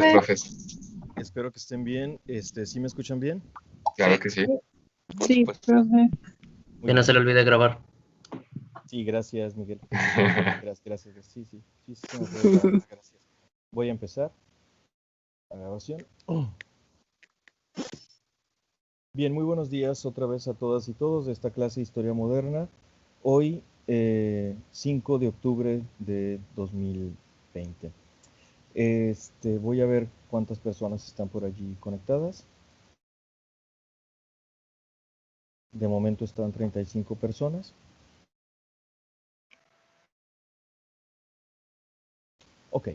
Profes. Espero que estén bien. ¿Sí me escuchan bien? Claro que sí, por Sí, supuesto. profe. Muy Que no bien. se le olvide grabar. Sí, gracias, Miguel. Gracias. Sí, se me puede grabar. Gracias. Voy a empezar la grabación. Bien, muy buenos días otra vez a todas y todos de esta clase de Historia Moderna. Hoy, 5 de octubre de 2020. Voy a ver cuántas personas están por allí conectadas. De momento están 35 personas. Ok.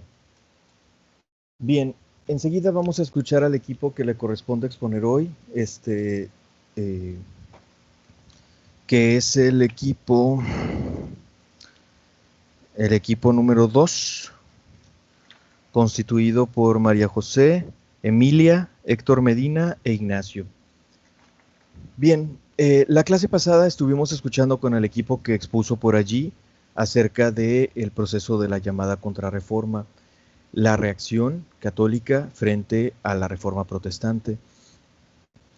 Bien, enseguida vamos a escuchar al equipo que le corresponde exponer hoy, que es el equipo número 2, constituido por María José, Emilia, Héctor Medina e Ignacio. Bien, la clase pasada estuvimos escuchando con el equipo que expuso por allí acerca del proceso de la llamada contrarreforma, la reacción católica frente a la reforma protestante.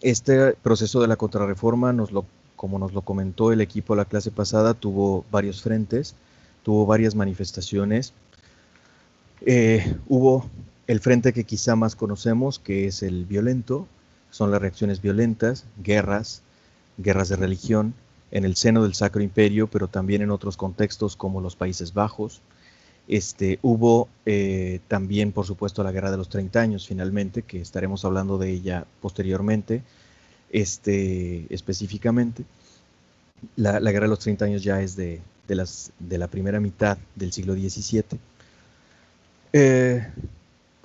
Este proceso de la contrarreforma, como nos lo comentó el equipo la clase pasada, tuvo varios frentes, tuvo varias manifestaciones. Hubo el frente que quizá más conocemos, que es el violento, son las reacciones violentas, guerras de religión, en el seno del Sacro Imperio, pero también en otros contextos como los Países Bajos. Hubo también, por supuesto, la Guerra de los 30 años, finalmente, que estaremos hablando de ella posteriormente, específicamente. La Guerra de los 30 años ya es de la primera mitad del siglo XVII.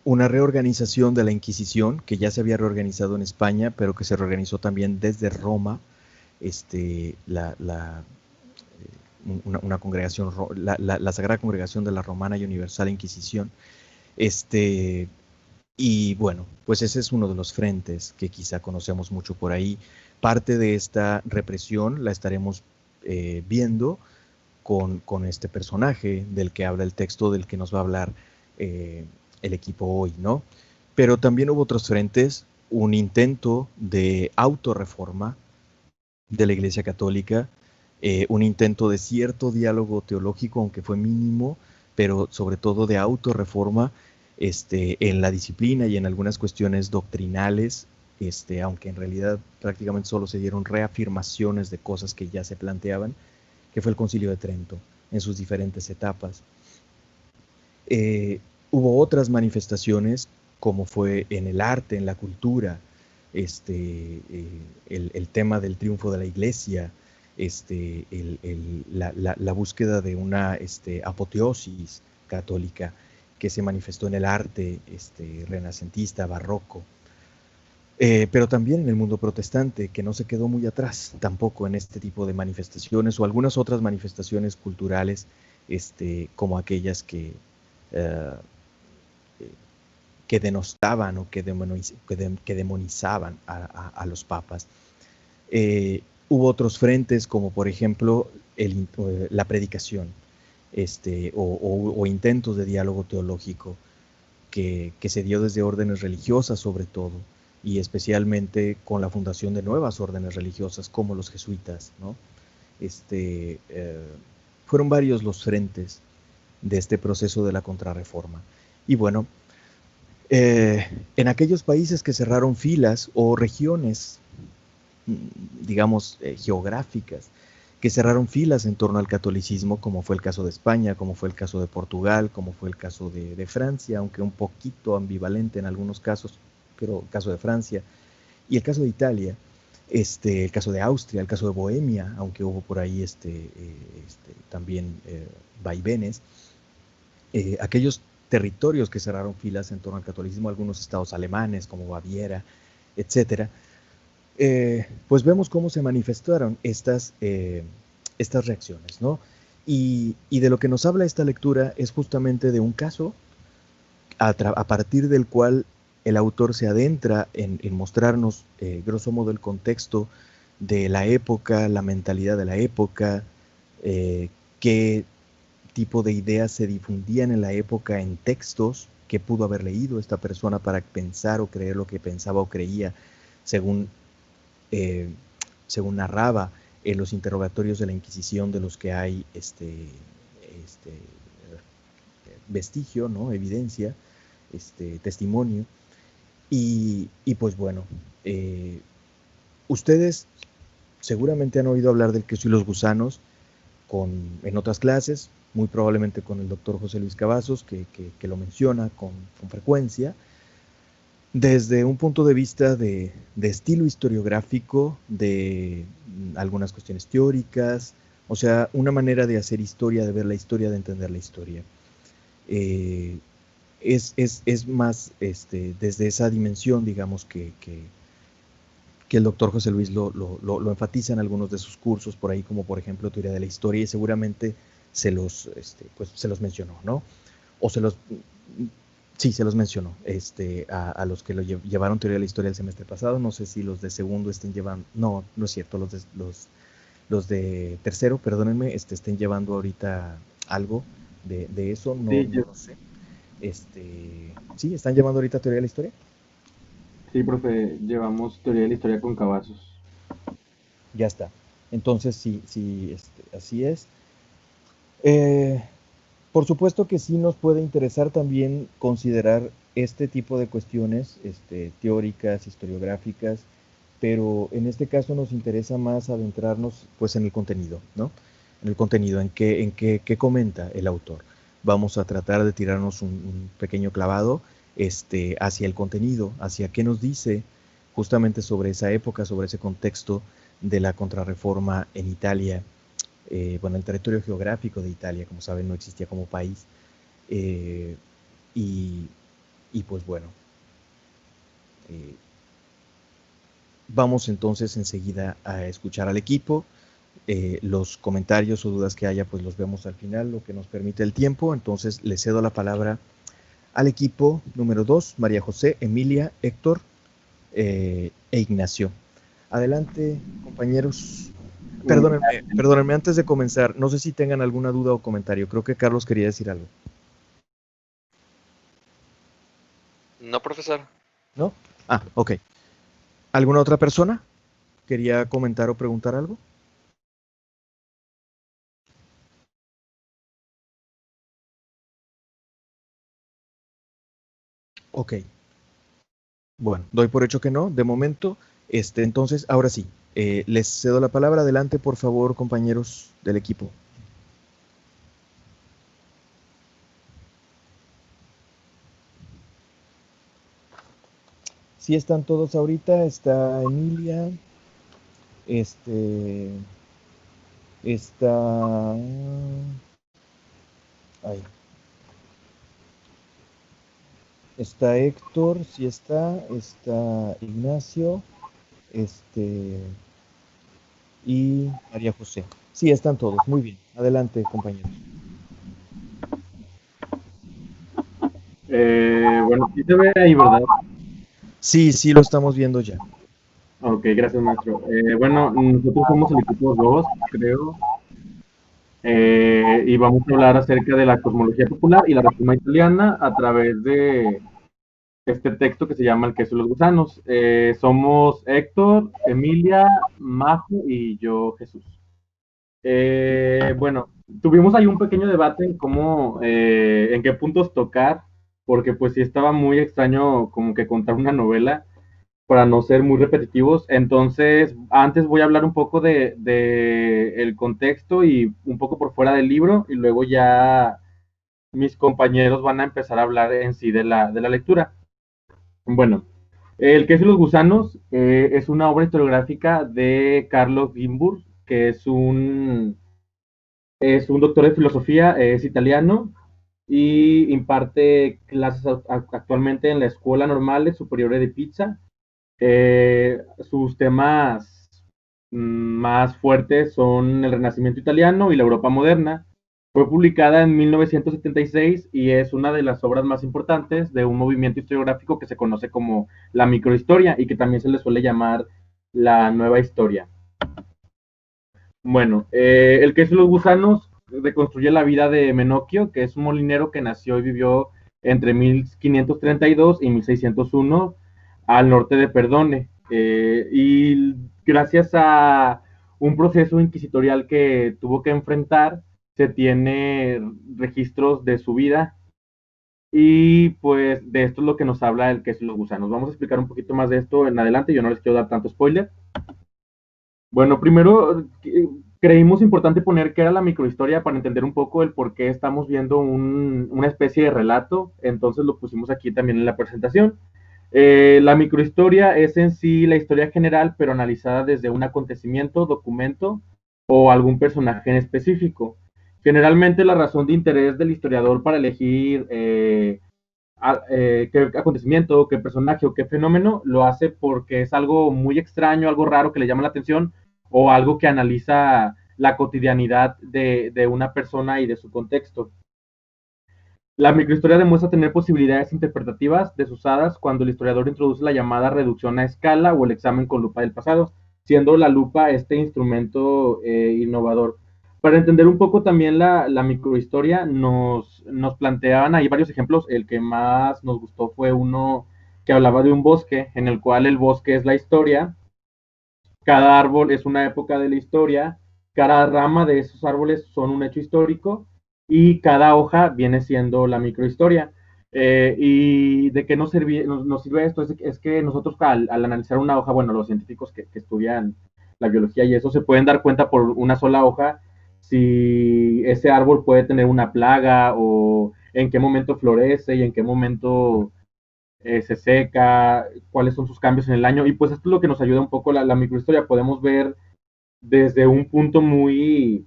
Una reorganización de la Inquisición, que ya se había reorganizado en España, pero que se reorganizó también desde Roma, una congregación, la Sagrada Congregación de la Romana y Universal Inquisición. Y bueno, pues ese es uno de los frentes que quizá conocemos mucho por ahí. Parte de esta represión la estaremos viendo con este personaje del que habla el texto, del que nos va a hablar el equipo hoy, ¿no? Pero también hubo otros frentes, un intento de autorreforma de la Iglesia Católica, un intento de cierto diálogo teológico, aunque fue mínimo, pero sobre todo de autorreforma en la disciplina y en algunas cuestiones doctrinales, aunque en realidad prácticamente solo se dieron reafirmaciones de cosas que ya se planteaban, que fue el Concilio de Trento en sus diferentes etapas. Hubo otras manifestaciones, como fue en el arte, en la cultura, el tema del triunfo de la Iglesia, la búsqueda de una apoteosis católica que se manifestó en el arte renacentista, barroco. Pero también en el mundo protestante, que no se quedó muy atrás tampoco en este tipo de manifestaciones o algunas otras manifestaciones culturales, como aquellas que denostaban o que demonizaban a los papas. Hubo otros frentes, como por ejemplo la predicación, o intentos de diálogo teológico que se dio desde órdenes religiosas sobre todo, y especialmente con la fundación de nuevas órdenes religiosas como los jesuitas, ¿no? Fueron varios los frentes de este proceso de la contrarreforma. Y bueno, en aquellos países que cerraron filas o regiones, digamos, geográficas, que cerraron filas en torno al catolicismo, como fue el caso de España, como fue el caso de Portugal, como fue el caso de Francia, aunque un poquito ambivalente en algunos casos, pero el caso de Francia, y el caso de Italia, el caso de Austria, el caso de Bohemia, aunque hubo por ahí también vaivenes, aquellos territorios que cerraron filas en torno al catolicismo, algunos estados alemanes como Baviera, etcétera, pues vemos cómo se manifestaron estas reacciones, ¿no? Y de lo que nos habla esta lectura es justamente de un caso a partir del cual el autor se adentra en mostrarnos, grosso modo, el contexto de la época, la mentalidad de la época, qué tipo de ideas se difundían en la época en textos qué pudo haber leído esta persona para pensar o creer lo que pensaba o creía, según, según narraba en los interrogatorios de la Inquisición, de los que hay vestigio, ¿no? Evidencia, testimonio. Y pues bueno, ustedes seguramente han oído hablar del queso y los gusanos en otras clases, muy probablemente con el doctor José Luis Cavazos, que lo menciona con frecuencia, desde un punto de vista de estilo historiográfico, de algunas cuestiones teóricas, o sea, una manera de hacer historia, de ver la historia, de entender la historia. Es más desde esa dimensión, digamos, que el doctor José Luis lo enfatiza en algunos de sus cursos, por ahí como por ejemplo Teoría de la Historia, y seguramente pues, se los mencionó, ¿no? O sí, se los mencionó a los que lo llevaron Teoría de la Historia el semestre pasado. No sé si los de segundo estén llevando, no es cierto, los de tercero, perdónenme, estén llevando ahorita algo de eso, Sí, no lo sé. Sí, están llevando ahorita Teoría de la Historia. sí, profe, llevamos teoría de la historia con Cavazos. Ya está. Entonces, sí, así es. Por supuesto que sí nos puede interesar también considerar este tipo de cuestiones teóricas, historiográficas, pero en este caso nos interesa más adentrarnos pues en el contenido, ¿no? En el contenido, en qué comenta el autor. Vamos a tratar de tirarnos un pequeño clavado hacia el contenido, hacia qué nos dice justamente sobre esa época, sobre ese contexto de la contrarreforma en Italia. Bueno, el territorio geográfico de Italia, como saben, no existía como país. eh, y, y pues bueno, eh, vamos entonces enseguida a escuchar al equipo. Los comentarios o dudas que haya, pues los vemos al final, lo que nos permite el tiempo. Entonces le cedo la palabra al equipo número 2, María José, Emilia, Héctor e Ignacio. Adelante, compañeros. Perdónenme, antes de comenzar, no sé si tengan alguna duda o comentario. Creo que Carlos quería decir algo. No, profesor. ¿No? Ah, ok. ¿Alguna otra persona quería comentar o preguntar algo? Ok. Bueno, doy por hecho que no, de momento. Entonces, ahora sí, les cedo la palabra. Adelante, por favor, compañeros del equipo. Sí están todos ahorita, está Emilia, está... Ay, está Héctor, sí está Ignacio, y María José. Sí, están todos, muy bien. Adelante, compañeros. Bueno, sí se ve ahí, ¿verdad? Sí, sí, lo estamos viendo ya. Ok, gracias, maestro. Bueno, nosotros somos el equipo 2, creo, y vamos a hablar acerca de la cosmología popular y la reforma italiana a través de este texto que se llama El queso y los gusanos. Somos Héctor, Emilia, Majo y yo, Jesús. Bueno, tuvimos ahí un pequeño debate en cómo, en qué puntos tocar, porque pues sí estaba muy extraño como que contar una novela para no ser muy repetitivos. Entonces, antes voy a hablar un poco de el contexto y un poco por fuera del libro, y luego ya mis compañeros van a empezar a hablar en sí de la lectura. Bueno, El queso y los gusanos es una obra historiográfica de Carlos Ginburg, que es un doctor de filosofía, es italiano y imparte clases actualmente en la Escuela Normale Superiore de Pizza. Sus temas más fuertes son el Renacimiento italiano y la Europa moderna. Fue publicada en 1976 y es una de las obras más importantes de un movimiento historiográfico que se conoce como la microhistoria y que también se le suele llamar la nueva historia. Bueno, El queso y los gusanos reconstruye la vida de Menocchio, que es un molinero que nació y vivió entre 1532 y 1601 al norte de Perdone. Y gracias a un proceso inquisitorial que tuvo que enfrentar, se tiene registros de su vida. Y pues de esto es lo que nos habla el queso y los gusanos. Vamos a explicar un poquito más de esto en adelante. Yo no les quiero dar tanto spoiler. Bueno, primero creímos importante poner qué era la microhistoria para entender un poco el por qué estamos viendo una especie de relato. Entonces lo pusimos aquí también en la presentación. La microhistoria es en sí la historia general, pero analizada desde un acontecimiento, documento o algún personaje en específico. Generalmente la razón de interés del historiador para elegir qué acontecimiento, qué personaje o qué fenómeno lo hace porque es algo muy extraño, algo raro que le llama la atención o algo que analiza la cotidianidad de una persona y de su contexto. La microhistoria demuestra tener posibilidades interpretativas desusadas cuando el historiador introduce la llamada reducción a escala o el examen con lupa del pasado, siendo la lupa este instrumento innovador. Para entender un poco también la microhistoria, nos planteaban ahí varios ejemplos. El que más nos gustó fue uno que hablaba de un bosque, en el cual el bosque es la historia, cada árbol es una época de la historia, cada rama de esos árboles son un hecho histórico y cada hoja viene siendo la microhistoria. ¿Y de qué nos sirve esto? Es que nosotros al analizar una hoja, bueno, los científicos que estudian la biología y eso se pueden dar cuenta por una sola hoja si ese árbol puede tener una plaga o en qué momento florece y en qué momento se seca, cuáles son sus cambios en el año. Y pues esto es lo que nos ayuda un poco la microhistoria. Podemos ver desde un punto muy,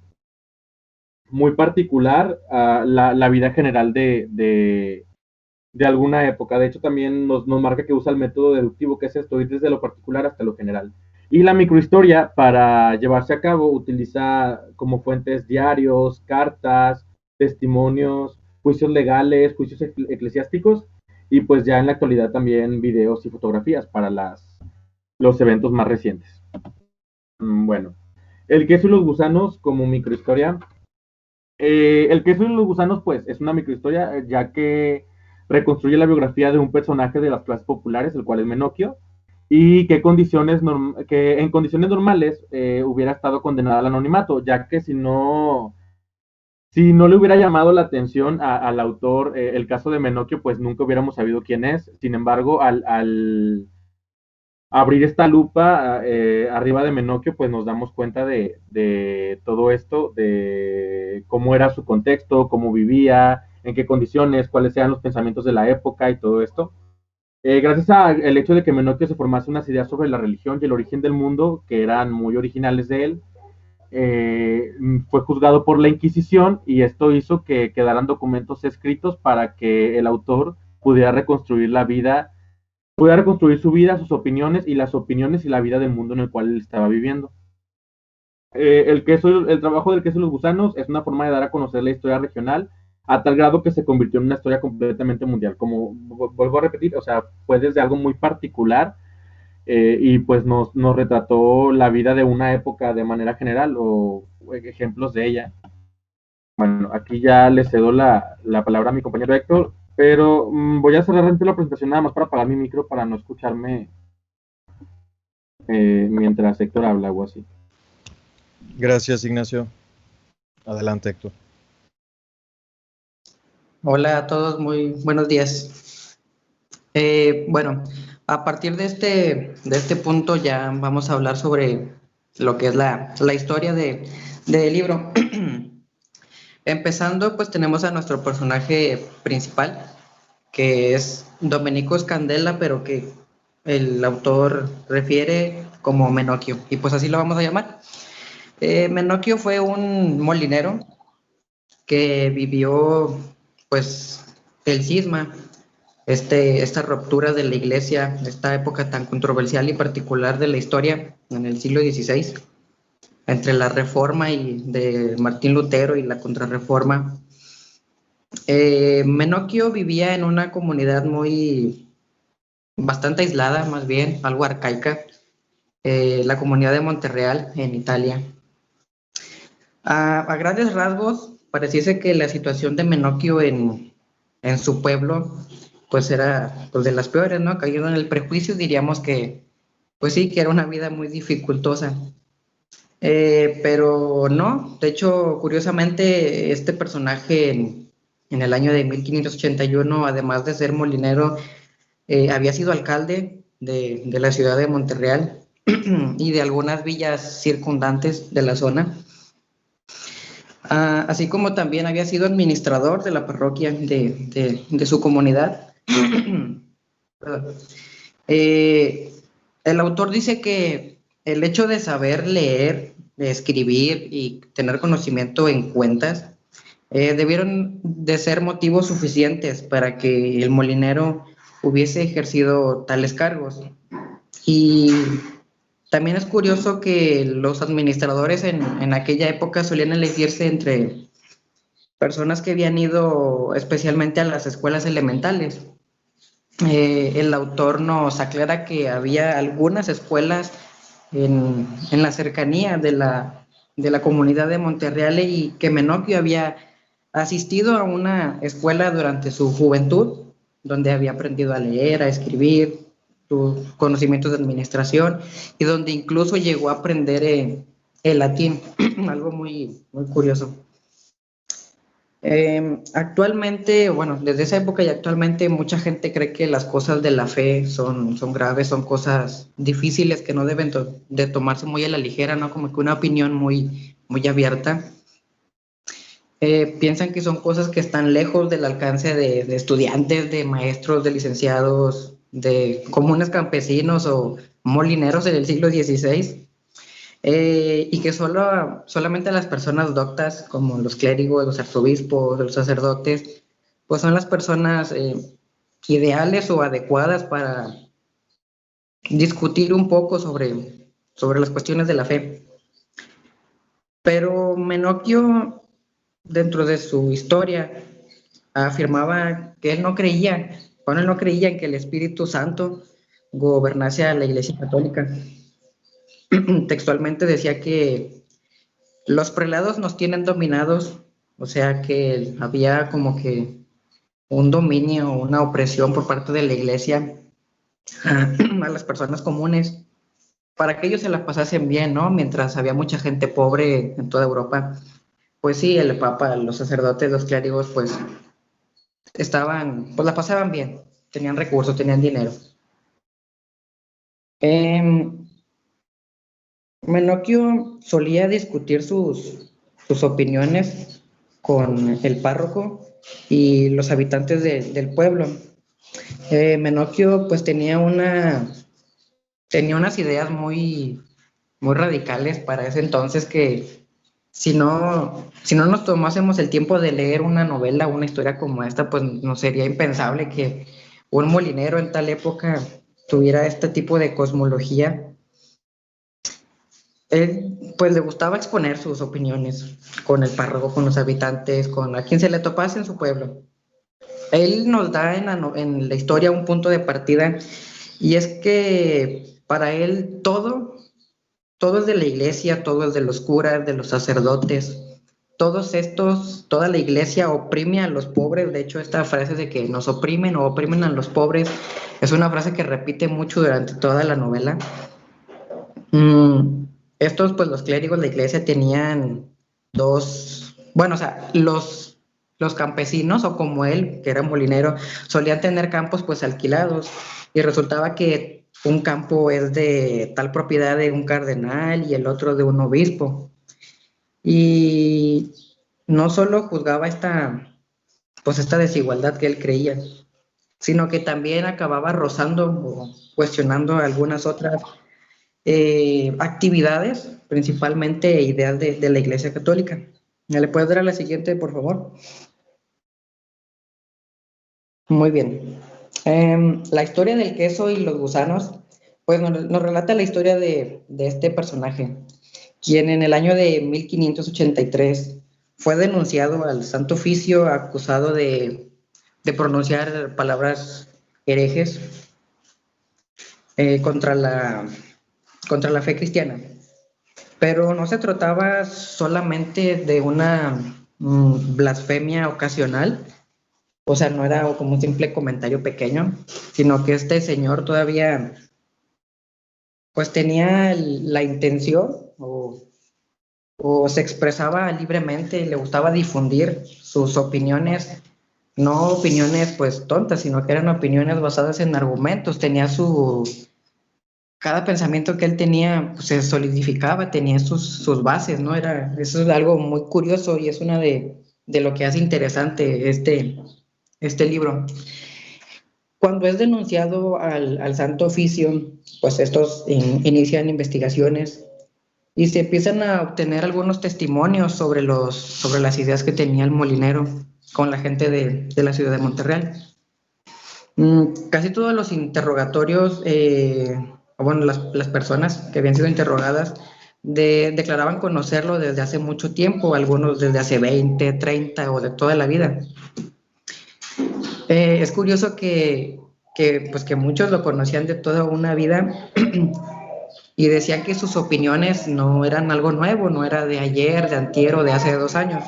muy particular la vida general de alguna época. De hecho, también nos marca que usa el método deductivo, que es esto, ir desde lo particular hasta lo general. Y la microhistoria, para llevarse a cabo, utiliza como fuentes diarios, cartas, testimonios, juicios legales, juicios eclesiásticos, y pues ya en la actualidad también videos y fotografías para los eventos más recientes. Bueno, el queso y los gusanos como microhistoria. El queso y los gusanos, pues, es una microhistoria, ya que reconstruye la biografía de un personaje de las clases populares, el cual es Menocchio, y que en condiciones normales hubiera estado condenada al anonimato, ya que si no le hubiera llamado la atención al autor el caso de Menocchio, pues nunca hubiéramos sabido quién es. Sin embargo, al abrir esta lupa arriba de Menocchio, pues nos damos cuenta de todo esto, de cómo era su contexto, cómo vivía, en qué condiciones, cuáles eran los pensamientos de la época y todo esto. Gracias al hecho de que Menocchio se formase unas ideas sobre la religión y el origen del mundo, que eran muy originales de él, fue juzgado por la Inquisición y esto hizo que quedaran documentos escritos para que el autor pudiera reconstruir su vida, sus opiniones y las opiniones y la vida del mundo en el cual él estaba viviendo. El trabajo del queso y los gusanos es una forma de dar a conocer la historia regional a tal grado que se convirtió en una historia completamente mundial. Como vuelvo a repetir, o sea, fue desde algo muy particular y pues nos retrató la vida de una época de manera general o ejemplos de ella. Bueno, aquí ya le cedo la palabra a mi compañero Héctor, pero voy a cerrar la presentación nada más para apagar mi micro para no escucharme mientras Héctor habla o así. Gracias, Ignacio. Adelante, Héctor. Hola a todos, muy buenos días. Bueno, a partir de este punto ya vamos a hablar sobre lo que es la historia del libro. Empezando, pues tenemos a nuestro personaje principal, que es Domenico Scandella, pero que el autor refiere como Menocchio, y pues así lo vamos a llamar. Menocchio fue un molinero que vivió pues el cisma, esta ruptura de la iglesia, esta época tan controversial y particular de la historia en el siglo XVI, entre la reforma de Martín Lutero y la contrarreforma. Menocchio vivía en una comunidad bastante aislada, más bien, algo arcaica, la comunidad de Monterreal, en Italia. A grandes rasgos, pareciese que la situación de Menocchio en en su pueblo, pues era pues, de las peores, ¿no? Cayendo en el prejuicio, diríamos que, pues sí, que era una vida muy dificultosa. Pero no, de hecho, curiosamente, este personaje en el año de 1581, además de ser molinero, había sido alcalde de la ciudad de Montreal y de algunas villas circundantes de la zona. Así como también había sido administrador de la parroquia de su comunidad. El autor dice que el hecho de saber leer, de escribir y tener conocimiento en cuentas debieron de ser motivos suficientes para que el molinero hubiese ejercido tales cargos. Y también es curioso que los administradores en aquella época solían elegirse entre personas que habían ido especialmente a las escuelas elementales. El autor nos aclara que había algunas escuelas en la cercanía de la comunidad de Monterreal y que Menocchio había asistido a una escuela durante su juventud, donde había aprendido a leer, a escribir, sus conocimientos de administración y donde incluso llegó a aprender el latín, algo muy, muy curioso. Actualmente, bueno, desde esa época y actualmente mucha gente cree que las cosas de la fe son graves, son cosas difíciles que no deben de tomarse muy a la ligera, ¿no? Como que una opinión muy, muy abierta. Piensan que son cosas que están lejos del alcance de estudiantes, de maestros, de licenciados, de comunes campesinos o molineros en el siglo XVI. Y que solamente las personas doctas, como los clérigos, los arzobispos, los sacerdotes, pues son las personas ideales o adecuadas para discutir un poco sobre las cuestiones de la fe. Pero Menocchio, dentro de su historia, afirmaba que él no creía en que el Espíritu Santo gobernase a la Iglesia Católica. Textualmente decía que los prelados nos tienen dominados, o sea que había como que un dominio, una opresión por parte de la iglesia a las personas comunes, para que ellos se la pasasen bien, ¿no? Mientras había mucha gente pobre en toda Europa, pues sí, el papa, los sacerdotes, los clérigos, pues pues la pasaban bien, tenían recursos, tenían dinero. Menocchio solía discutir sus opiniones con el párroco y los habitantes del pueblo. Menocchio pues tenía unas ideas muy, muy radicales para ese entonces que si no nos tomásemos el tiempo de leer una novela, una historia como esta, pues nos sería impensable que un molinero en tal época tuviera este tipo de cosmología. Él, pues le gustaba exponer sus opiniones con el párroco, con los habitantes, con a quien se le topase en su pueblo. Él nos da en la historia un punto de partida y es que para él todo es de la iglesia, todo es de los curas, de los sacerdotes. Toda la iglesia oprime a los pobres. De hecho, esta frase de que nos oprimen o oprimen a los pobres es una frase que repite mucho durante toda la novela. Estos, pues los clérigos de la iglesia tenían los campesinos o como él, que era molinero, solían tener campos pues alquilados y resultaba que un campo es de tal propiedad de un cardenal y el otro de un obispo. Y no solo juzgaba esta desigualdad que él creía, sino que también acababa rozando o cuestionando algunas otras actividades, principalmente ideas de la Iglesia Católica. ¿Le puedes dar a la siguiente, por favor? Muy bien. La historia del queso y los gusanos, pues nos relata la historia de este personaje, quien en el año de 1583 fue denunciado al Santo Oficio acusado de pronunciar palabras herejes contra la fe cristiana. Pero no se trataba solamente de una blasfemia ocasional, O sea, no era como un simple comentario pequeño, sino que este señor todavía pues tenía la intención o se expresaba libremente, le gustaba difundir sus opiniones, no opiniones pues tontas, sino que eran opiniones basadas en argumentos, cada pensamiento que él tenía pues, se solidificaba, tenía sus bases, ¿no? Eso es algo muy curioso y es una de lo que hace interesante este libro. Cuando es denunciado al Santo Oficio, pues estos inician investigaciones y se empiezan a obtener algunos testimonios sobre las ideas que tenía el molinero con la gente de la ciudad de Monterreal. Casi todos los interrogatorios, bueno, las personas que habían sido interrogadas declaraban conocerlo desde hace mucho tiempo, algunos desde hace 20, 30 o de toda la vida. Es curioso pues que muchos lo conocían de toda una vida y decían que sus opiniones no eran algo nuevo, no era de ayer, de antier o de hace 2 años,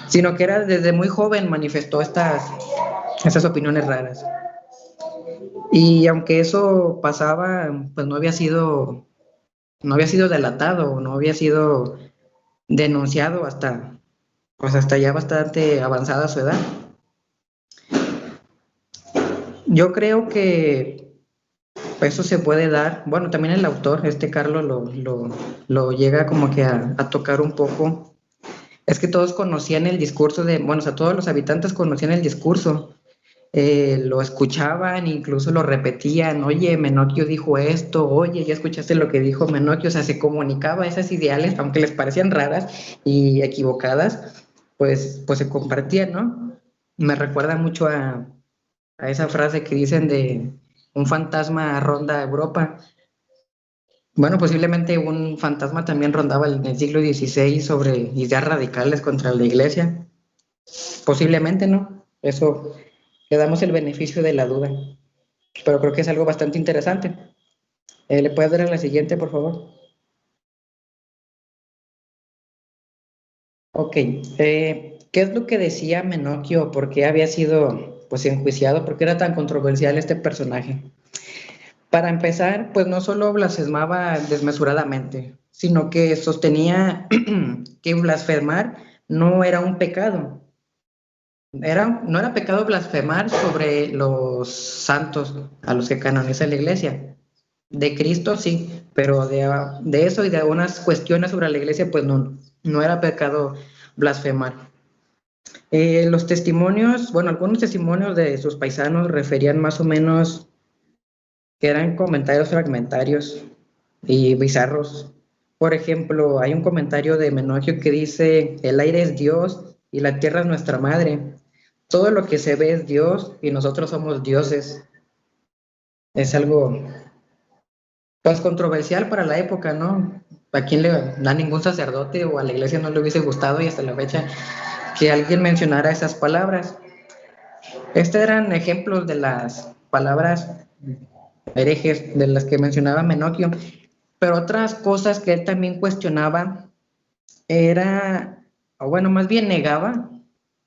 sino que era desde muy joven manifestó estas opiniones raras. Y aunque eso pasaba, pues no había sido delatado, no había sido denunciado pues hasta ya bastante avanzada su edad. Yo creo que eso se puede dar, bueno, también el autor, Carlos, lo llega como que a tocar un poco. Es que todos conocían el discurso bueno, o sea, todos los habitantes conocían el discurso, lo escuchaban, incluso lo repetían, oye, Menocchio dijo esto, oye, ya escuchaste lo que dijo Menocchio, o sea, se comunicaba esas ideales, aunque les parecían raras y equivocadas, pues se compartían, ¿no? Me recuerda mucho a esa frase que dicen de un fantasma ronda Europa. Bueno, posiblemente un fantasma también rondaba en el siglo XVI sobre ideas radicales contra la iglesia. Posiblemente, ¿no? Eso le damos el beneficio de la duda. Pero creo que es algo bastante interesante. ¿Le puedes dar a la siguiente, por favor? Ok. ¿Qué es lo que decía Menocchio? ¿Por qué había sido pues enjuiciado? ¿Por qué era tan controversial este personaje? Para empezar, pues no solo blasfemaba desmesuradamente, sino que sostenía que blasfemar no era un pecado. No era pecado blasfemar sobre los santos a los que canoniza la iglesia. De Cristo sí, pero de eso y de algunas cuestiones sobre la iglesia, pues no era pecado blasfemar. Los testimonios, bueno, algunos testimonios de sus paisanos referían más o menos que eran comentarios fragmentarios y bizarros. Por ejemplo, hay un comentario de Menocchio que dice, el aire es Dios y la tierra es nuestra madre. Todo lo que se ve es Dios y nosotros somos dioses. Es algo, pues, controversial para la época, ¿no? ¿A quién a ningún sacerdote o a la iglesia no le hubiese gustado y hasta la fecha que alguien mencionara esas palabras? Estos eran ejemplos de las palabras herejes de las que mencionaba Menocchio, pero otras cosas que él también cuestionaba era, o bueno, más bien negaba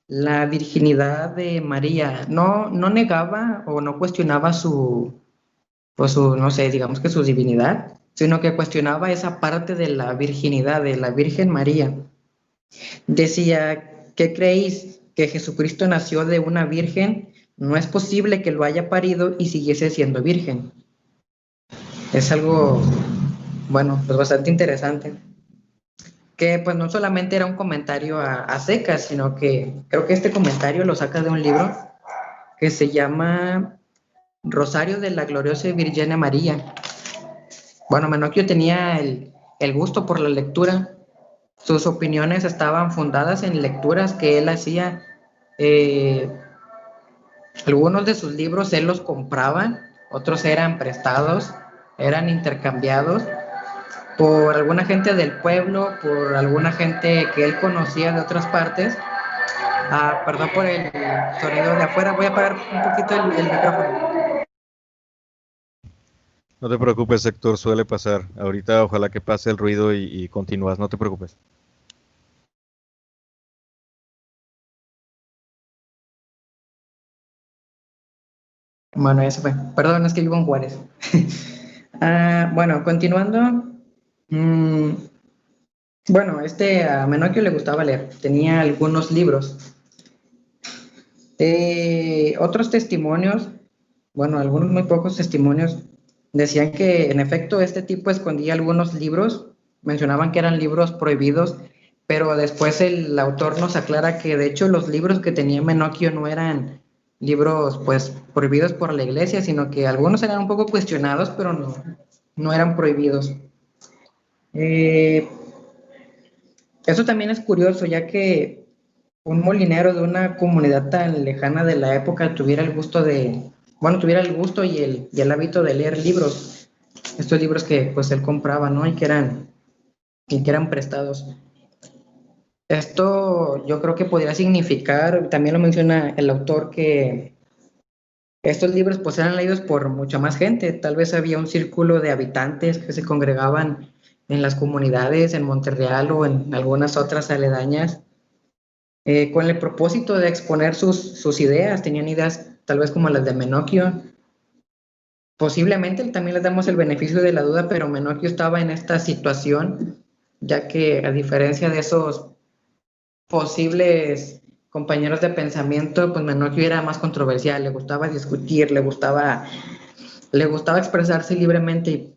la virginidad de María. No negaba o no cuestionaba no sé, digamos que su divinidad, sino que cuestionaba esa parte de la virginidad de la Virgen María. Decía, ¿qué creéis? ¿Que Jesucristo nació de una virgen? No es posible que lo haya parido y siguiese siendo virgen. Es algo, bueno, pues bastante interesante. Que pues no solamente era un comentario a secas, sino que creo que este comentario lo saca de un libro que se llama Rosario de la Gloriosa Virgen María. Bueno, Menocchio tenía el gusto por la lectura. Sus opiniones estaban fundadas en lecturas que él hacía. Algunos de sus libros él los compraba, otros eran prestados, eran intercambiados por alguna gente del pueblo, por alguna gente que él conocía de otras partes. Perdón por el sonido de afuera, voy a apagar un poquito el micrófono. No te preocupes, Héctor, suele pasar. Ahorita ojalá que pase el ruido y continúas, no te preocupes. Bueno, eso fue. Perdón, es que vivo en Juárez. Bueno, continuando. mm, bueno, a Menocchio le gustaba leer. Tenía algunos libros. Otros testimonios, bueno, algunos muy pocos testimonios, decían que en efecto este tipo escondía algunos libros, mencionaban que eran libros prohibidos, pero después el autor nos aclara que de hecho los libros que tenía Menocchio no eran libros pues prohibidos por la iglesia, sino que algunos eran un poco cuestionados, pero no eran prohibidos. Eh, Eso también es curioso, ya que un molinero de una comunidad tan lejana de la época tuviera el gusto tuviera el gusto y el hábito de leer libros, estos libros que pues él compraba, ¿no? Y que eran prestados. Esto yo creo que podría significar, también lo menciona el autor, que estos libros pues eran leídos por mucha más gente, tal vez había un círculo de habitantes que se congregaban en las comunidades, en Montreal o en algunas otras aledañas, con el propósito de exponer sus ideas. Tenían ideas tal vez como las de Menocchio. Posiblemente también les damos el beneficio de la duda, pero Menocchio estaba en esta situación, ya que a diferencia de esos posibles compañeros de pensamiento, pues Menocchio era más controversial, le gustaba discutir, le gustaba expresarse libremente,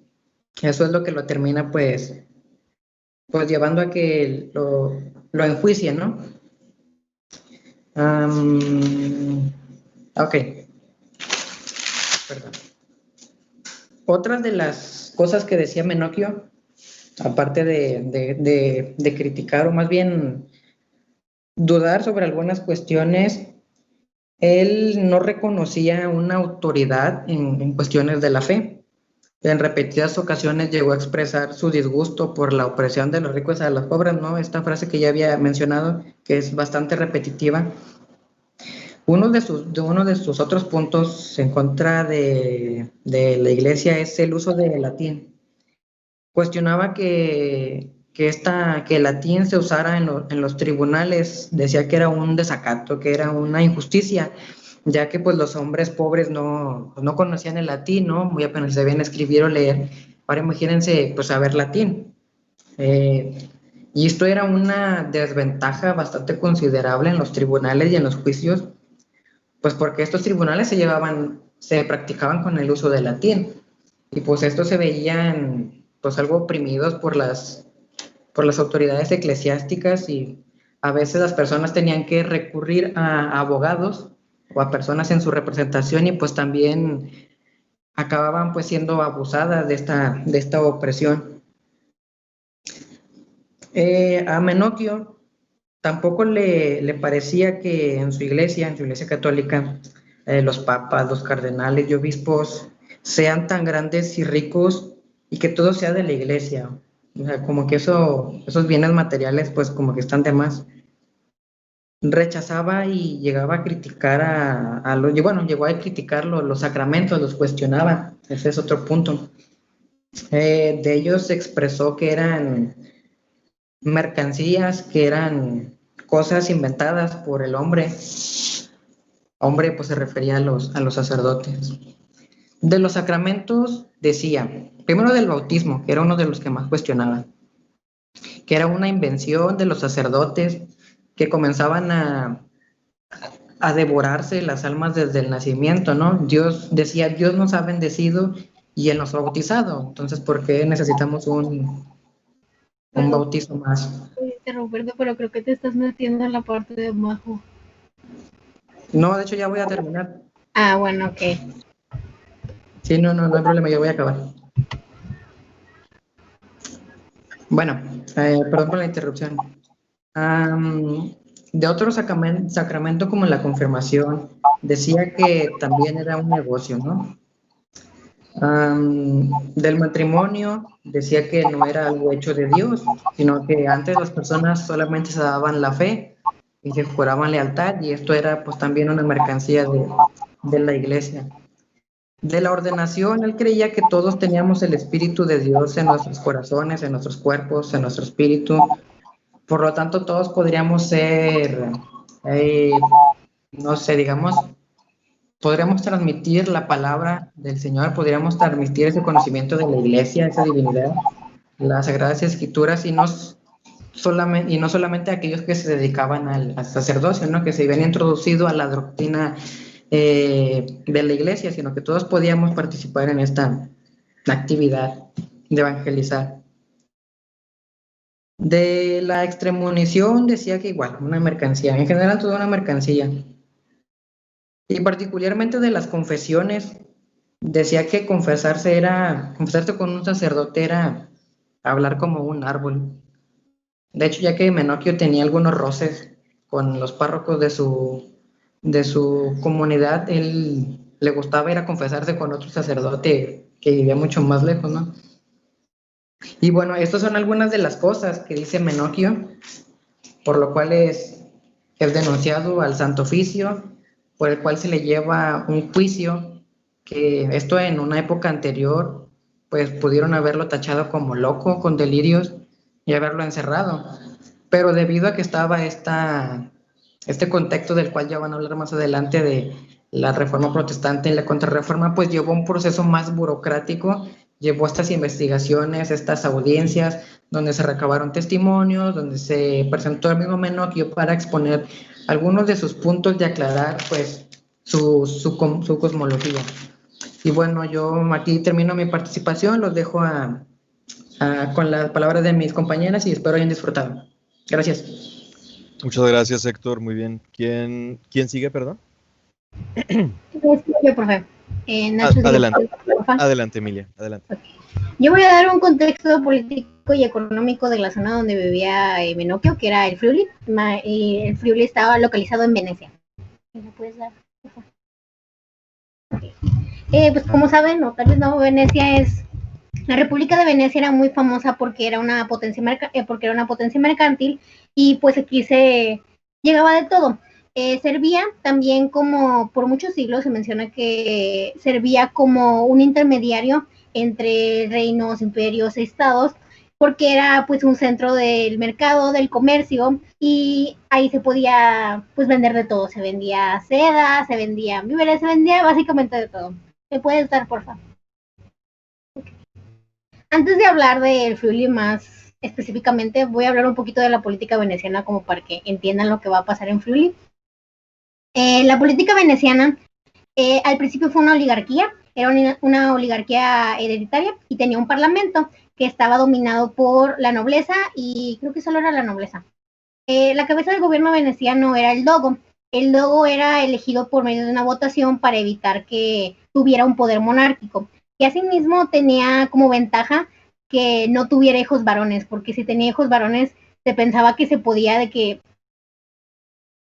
y eso es lo que lo termina pues llevando a que lo enjuicien, ¿no? Ok, perdón. Otras de las cosas que decía Menocchio, aparte de criticar o más bien dudar sobre algunas cuestiones, él no reconocía una autoridad en cuestiones de la fe. En repetidas ocasiones llegó a expresar su disgusto por la opresión de los ricos a los pobres, ¿no? Esta frase que ya había mencionado, que es bastante repetitiva. Uno de sus otros puntos en contra de la iglesia es el uso del latín. Cuestionaba que el latín se usara en los tribunales, decía que era un desacato, que era una injusticia, ya que pues los hombres pobres no conocían el latín, ¿no? Muy apenas sabían escribir o leer. Ahora imagínense pues saber latín. Y esto era una desventaja bastante considerable en los tribunales y en los juicios, pues porque estos tribunales se practicaban con el uso del latín, y pues estos se veían pues algo oprimidos por las autoridades eclesiásticas, y a veces las personas tenían que recurrir a abogados o a personas en su representación, y pues también acababan pues siendo abusadas de esta opresión. A Menocchio tampoco le parecía que en su iglesia católica, los papas, los cardenales y obispos sean tan grandes y ricos y que todo sea de la iglesia. O sea, como que esos bienes materiales pues como que están de más. Rechazaba y llegaba a criticar llegó a criticar los sacramentos, los cuestionaba. Ese es otro punto. De ellos se expresó que eran mercancías, que eran cosas inventadas por el hombre. Hombre, pues se refería a los sacerdotes. De los sacramentos decía, primero del bautismo, que era uno de los que más cuestionaban, que era una invención de los sacerdotes que comenzaban a devorarse las almas desde el nacimiento, ¿no? Dios decía, Dios nos ha bendecido y Él nos ha bautizado, entonces ¿por qué necesitamos un bautismo más? Roberto, pero creo que te estás metiendo en la parte de abajo. No, de hecho ya voy a terminar. Ah, bueno, ok. Sí, no hay problema, ya voy a acabar. Bueno, perdón por la interrupción. De otro sacramento como la confirmación, decía que también era un negocio, ¿no? Del matrimonio, decía que no era algo hecho de Dios, sino que antes las personas solamente se daban la fe y se juraban lealtad, y esto era pues también una mercancía de la iglesia. De la ordenación, él creía que todos teníamos el Espíritu de Dios en nuestros corazones, en nuestros cuerpos, en nuestro espíritu. Por lo tanto, todos podríamos ser, no sé, digamos, podríamos transmitir la palabra del Señor, podríamos transmitir ese conocimiento de la iglesia, esa divinidad, las Sagradas Escrituras, y no solamente a aquellos que se dedicaban al sacerdocio, ¿no? Que se habían introducido a la doctrina de la iglesia, sino que todos podíamos participar en esta actividad de evangelizar. De la extremonición decía que igual, una mercancía, en general toda una mercancía. Y particularmente de las confesiones, decía que confesarse con un sacerdote era hablar como un árbol. De hecho, ya que Menocchio tenía algunos roces con los párrocos de su comunidad, él le gustaba ir a confesarse con otro sacerdote que vivía mucho más lejos, ¿no? Y bueno, estas son algunas de las cosas que dice Menocchio, por lo cual es denunciado al Santo Oficio, por el cual se le lleva un juicio, que esto en una época anterior, pues pudieron haberlo tachado como loco, con delirios, y haberlo encerrado. Pero debido a que estaba este contexto del cual ya van a hablar más adelante de la Reforma Protestante y la Contrarreforma, pues llevó un proceso más burocrático, llevó estas investigaciones, estas audiencias, donde se recabaron testimonios, donde se presentó el mismo Menocchio para exponer algunos de sus puntos de aclarar, pues, su cosmología. Y bueno, yo aquí termino mi participación, los dejo con las palabras de mis compañeras y espero hayan disfrutado. Gracias. Muchas gracias, Héctor. Muy bien. ¿Quién sigue, perdón? Yo, profe. Nacho, Adelante. porfa. Adelante, Emilia. Adelante. Okay. Yo voy a dar un contexto político y económico de la zona donde vivía Menocchio, que era el Friuli. Y el Friuli estaba localizado en Venecia. ¿Me puedes dar? Okay. Pues como saben, o tal vez no, la República de Venecia era muy famosa porque era una potencia mercantil, y pues aquí se llegaba de todo. Servía también, como por muchos siglos se menciona que servía como un intermediario entre reinos, imperios e estados, porque era pues un centro del mercado, del comercio, y ahí se podía pues vender de todo. Se vendía seda, se vendía víveres, se vendía básicamente de todo. ¿Me puedes dar, por favor? Antes de hablar del Friuli más específicamente, voy a hablar un poquito de la política veneciana, como para que entiendan lo que va a pasar en Friuli. La política veneciana al principio fue una oligarquía, era una oligarquía hereditaria, y tenía un parlamento que estaba dominado por la nobleza, y creo que solo era la nobleza. La cabeza del gobierno veneciano era el dogo. El dogo era elegido por medio de una votación para evitar que tuviera un poder monárquico. Y asimismo tenía como ventaja que no tuviera hijos varones, porque si tenía hijos varones se pensaba que se podía, de que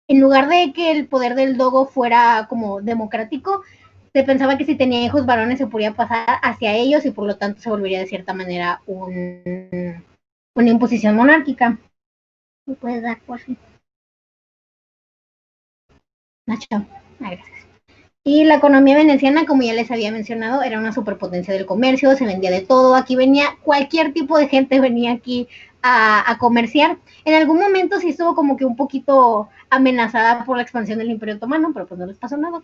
en lugar de que el poder del dogo fuera como democrático, se pensaba que si tenía hijos varones se podía pasar hacia ellos, y por lo tanto se volvería de cierta manera una imposición monárquica. ¿Me puedes dar, por fin? Nacho. Gracias. Y la economía veneciana, como ya les había mencionado, era una superpotencia del comercio, se vendía de todo. Aquí venía cualquier tipo de gente, venía aquí a comerciar. En algún momento sí estuvo como que un poquito amenazada por la expansión del Imperio Otomano, pero pues no les pasó nada.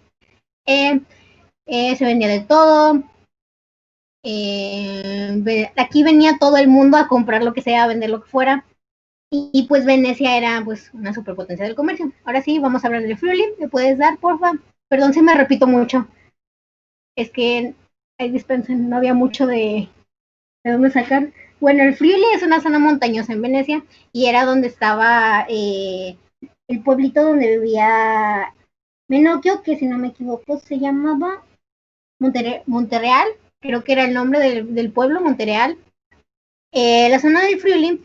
Se vendía de todo. Aquí venía todo el mundo a comprar lo que sea, a vender lo que fuera. Y pues Venecia era pues una superpotencia del comercio. Ahora sí, vamos a hablar del Friuli. ¿Me puedes dar, porfa? Perdón si me repito mucho. Es que, dispensen, no había mucho de dónde sacar. Bueno, el Friuli es una zona montañosa en Venecia, y era donde estaba el pueblito donde vivía Menocchio, que si no me equivoco se llamaba Monterreal. Creo que era el nombre del pueblo, Monterreal. La zona del Friuli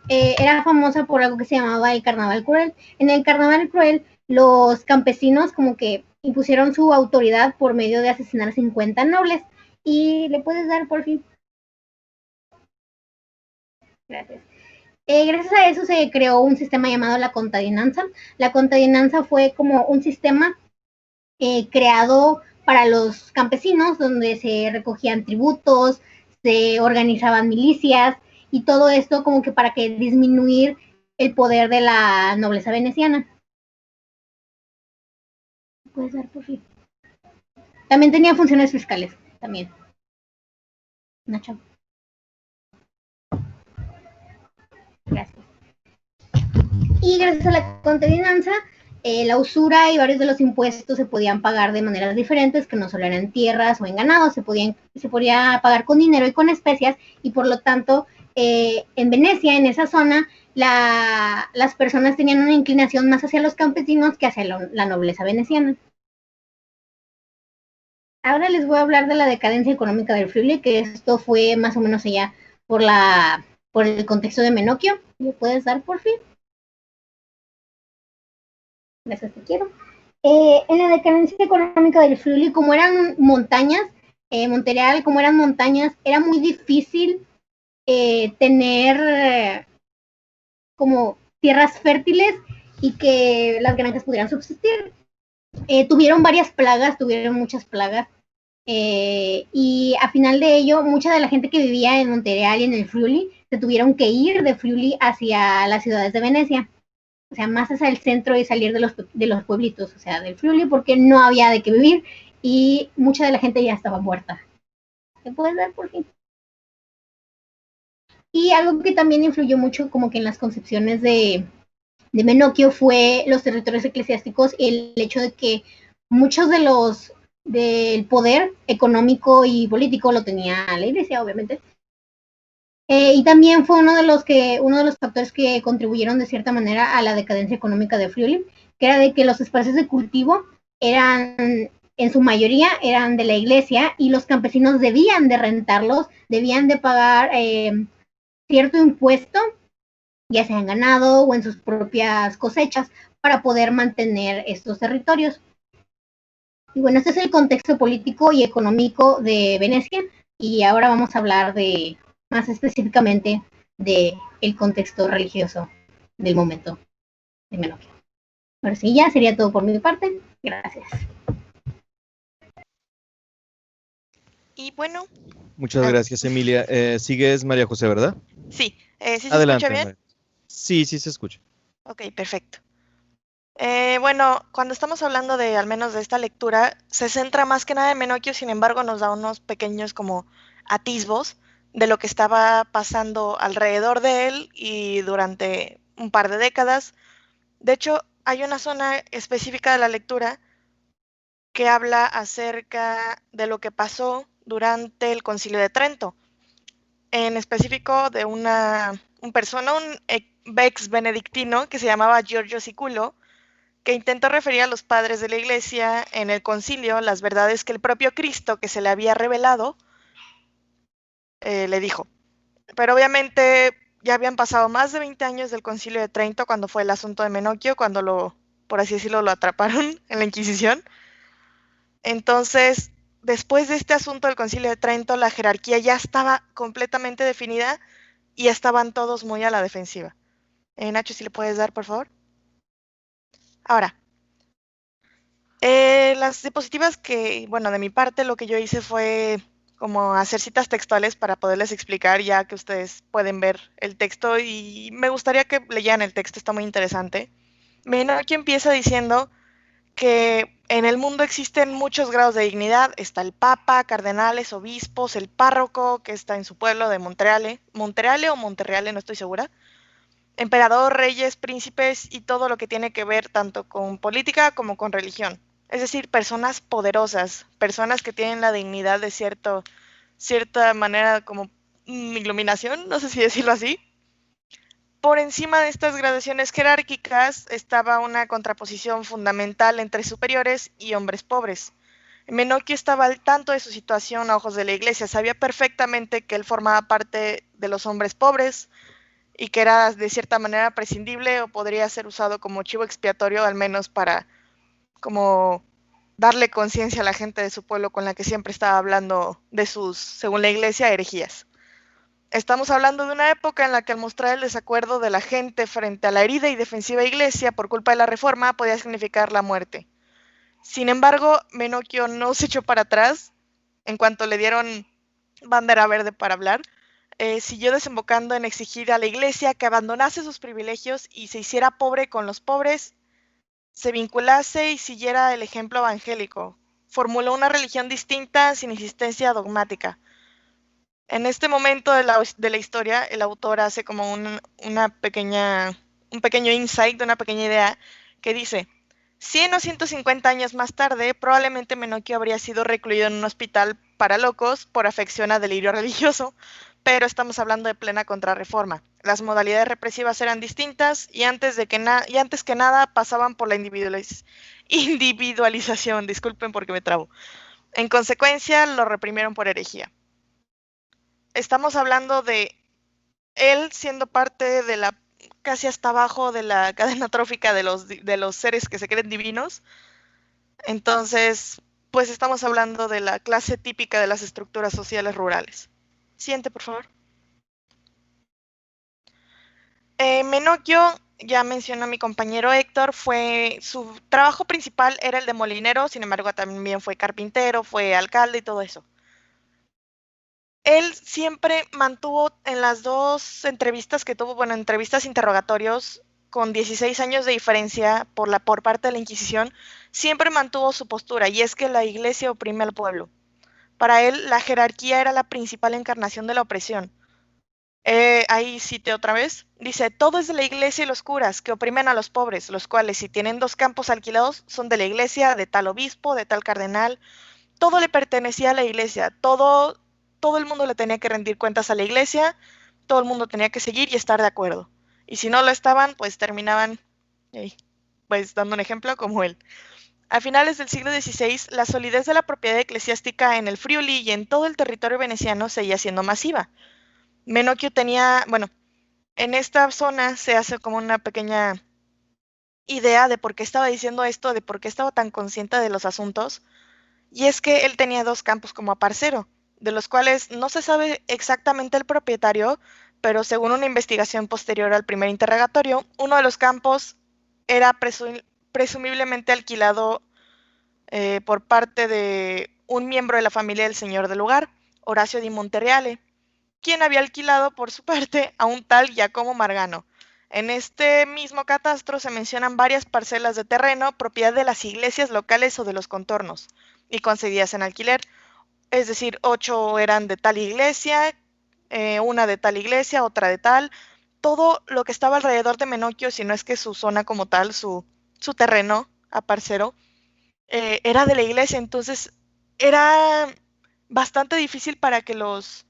era famosa por algo que se llamaba el Carnaval Cruel. En el Carnaval Cruel, los campesinos como que impusieron su autoridad por medio de asesinar 50 nobles. ¿Y le puedes dar, por fin? Gracias. Gracias a eso se creó un sistema llamado la contadinanza. La contadinanza fue como un sistema creado para los campesinos, donde se recogían tributos, se organizaban milicias, y todo esto como que para que disminuir el poder de la nobleza veneciana. Puedes dar por fin. También tenía funciones fiscales, también. Nacho. Gracias. Y gracias a la contabilidad, la usura y varios de los impuestos se podían pagar de maneras diferentes, que no solo eran en tierras o en ganado, se podía pagar con dinero y con especias, y por lo tanto, en Venecia, en esa zona, las personas tenían una inclinación más hacia los campesinos que hacia la nobleza veneciana. Ahora les voy a hablar de la decadencia económica del Friuli, que esto fue más o menos allá por el contexto de Menocchio. ¿Me puedes dar por fin? Gracias, te quiero. En la decadencia económica del Friuli, como eran montañas, Montereal, como eran montañas, era muy difícil tener como tierras fértiles y que las granjas pudieran subsistir. Tuvieron muchas plagas, y a final de ello, mucha de la gente que vivía en Montereal y en el Friuli se tuvieron que ir de Friuli hacia las ciudades de Venecia, o sea, más hacia el centro y salir de los pueblitos, o sea, del Friuli, porque no había de qué vivir y mucha de la gente ya estaba muerta. ¿Te puedes dar por fin? Y algo que también influyó mucho como que en las concepciones de Menocchio fue los territorios eclesiásticos, el hecho de que muchos del poder económico y político lo tenía la iglesia, obviamente. Y también fue uno de los factores que contribuyeron de cierta manera a la decadencia económica de Friuli, que era de que los espacios de cultivo en su mayoría eran de la iglesia y los campesinos debían de rentarlos, debían de pagar cierto impuesto, ya sea en ganado o en sus propias cosechas, para poder mantener estos territorios. Y bueno, este es el contexto político y económico de Venecia, y ahora vamos a hablar más específicamente del contexto religioso del momento de Menocchio. Ahora sí, ya sería todo por mi parte. Gracias. Y bueno. Muchas gracias, Emilia. Sigues María José, ¿verdad? Sí. ¿Sí Adelante, se escucha bien? Sí, sí se escucha. Ok, perfecto. Bueno, cuando estamos hablando al menos de esta lectura, se centra más que nada en Menocchio, sin embargo nos da unos pequeños como atisbos de lo que estaba pasando alrededor de él y durante un par de décadas. De hecho, hay una zona específica de la lectura que habla acerca de lo que pasó durante el Concilio de Trento, en específico de un ex benedictino que se llamaba Giorgio Siculo, que intentó referir a los padres de la Iglesia en el concilio las verdades que el propio Cristo, que se le había revelado, le dijo. Pero obviamente ya habían pasado más de 20 años del Concilio de Trento, cuando fue el asunto de Menocchio, cuando por así decirlo, lo atraparon en la Inquisición. Entonces, después de este asunto del Concilio de Trento, la jerarquía ya estaba completamente definida y estaban todos muy a la defensiva. Nacho, si le puedes dar, por favor. Ahora, las diapositivas bueno, de mi parte lo que yo hice fue como hacer citas textuales para poderles explicar, ya que ustedes pueden ver el texto y me gustaría que leyeran el texto, está muy interesante. Menocchio empieza diciendo que en el mundo existen muchos grados de dignidad, está el papa, cardenales, obispos, el párroco que está en su pueblo de Montereale o Monterreale, no estoy segura, emperador, reyes, príncipes y todo lo que tiene que ver tanto con política como con religión. Es decir, personas poderosas, personas que tienen la dignidad de cierta manera como iluminación, no sé si decirlo así. Por encima de estas gradaciones jerárquicas estaba una contraposición fundamental entre superiores y hombres pobres. Menocchio estaba al tanto de su situación a ojos de la iglesia, sabía perfectamente que él formaba parte de los hombres pobres y que era de cierta manera prescindible o podría ser usado como chivo expiatorio, al menos para como darle conciencia a la gente de su pueblo con la que siempre estaba hablando de sus, según la iglesia, herejías. Estamos hablando de una época en la que al mostrar el desacuerdo de la gente frente a la herida y defensiva iglesia por culpa de la reforma podía significar la muerte. Sin embargo, Menocchio no se echó para atrás en cuanto le dieron bandera verde para hablar. Siguió desembocando en exigir a la iglesia que abandonase sus privilegios y se hiciera pobre con los pobres se vinculase y siguiera el ejemplo evangélico. Formuló una religión distinta sin insistencia dogmática. En este momento de la historia, el autor hace como un pequeño insight, una pequeña idea, que dice: 100 o 150 años más tarde, probablemente Menocchio habría sido recluido en un hospital para locos por afección a delirio religioso, pero estamos hablando de plena contrarreforma. Las modalidades represivas eran distintas y antes que nada pasaban por la individualización, disculpen porque me trabo. En consecuencia, lo reprimieron por herejía. Estamos hablando de él siendo parte de la, casi hasta abajo de la cadena trófica de los seres que se creen divinos. Entonces, pues estamos hablando de la clase típica de las estructuras sociales rurales. Siguiente, por favor. Menocchio, ya mencionó mi compañero Héctor, su trabajo principal era el de molinero, sin embargo también fue carpintero, fue alcalde y todo eso. Él siempre mantuvo en las dos entrevistas que tuvo, bueno, entrevistas interrogatorios con 16 años de diferencia por parte de la Inquisición, siempre mantuvo su postura, y es que la Iglesia oprime al pueblo. Para él, la jerarquía era la principal encarnación de la opresión. Ahí cité otra vez, dice: todo es de la Iglesia y los curas, que oprimen a los pobres, los cuales, si tienen 2 campos alquilados, son de la Iglesia, de tal obispo, de tal cardenal. Todo le pertenecía a la Iglesia, todo el mundo le tenía que rendir cuentas a la Iglesia, todo el mundo tenía que seguir y estar de acuerdo. Y si no lo estaban, pues terminaban, pues dando un ejemplo como él. A finales del siglo XVI, la solidez de la propiedad eclesiástica en el Friuli y en todo el territorio veneciano seguía siendo masiva. Menocchio tenía, bueno, en esta zona se hace como una pequeña idea de por qué estaba diciendo esto, de por qué estaba tan consciente de los asuntos, y es que él tenía 2 campos como aparcero, de los cuales no se sabe exactamente el propietario, pero según una investigación posterior al primer interrogatorio, uno de los campos era presumiblemente alquilado por parte de un miembro de la familia del señor del lugar, Horacio di Montereale, quien había alquilado por su parte a un tal Giacomo Margano. En este mismo catastro se mencionan varias parcelas de terreno, propiedad de las iglesias locales o de los contornos, y concedidas en alquiler. Es decir, 8 eran de tal iglesia, una de tal iglesia, otra de tal. Todo lo que estaba alrededor de Menocchio, si no es que su zona como tal, su terreno aparcero, era de la iglesia. Entonces era bastante difícil para que los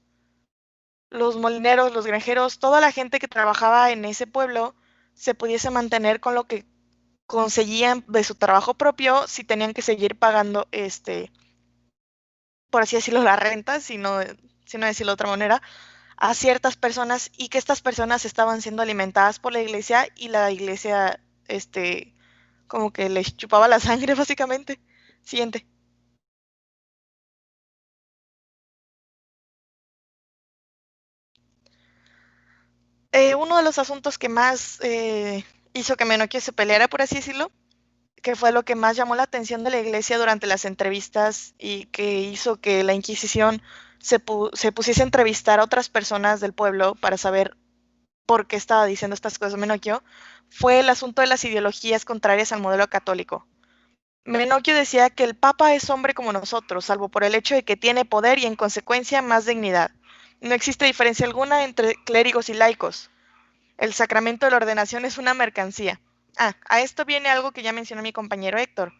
molineros, los granjeros, toda la gente que trabajaba en ese pueblo se pudiese mantener con lo que conseguían de su trabajo propio, si tenían que seguir pagando, por así decirlo, la renta, si no decirlo de otra manera, a ciertas personas, y que estas personas estaban siendo alimentadas por la iglesia, y la iglesia, como que les chupaba la sangre, básicamente. Siguiente. Uno de los asuntos que más hizo que Menocchio se peleara, por así decirlo, que fue lo que más llamó la atención de la iglesia durante las entrevistas y que hizo que la Inquisición se pusiese a entrevistar a otras personas del pueblo para saber por qué estaba diciendo estas cosas Menocchio, fue el asunto de las ideologías contrarias al modelo católico. Menocchio decía que el Papa es hombre como nosotros, salvo por el hecho de que tiene poder y en consecuencia más dignidad. No existe diferencia alguna entre clérigos y laicos. El sacramento de la ordenación es una mercancía. A esto viene algo que ya mencionó mi compañero Héctor.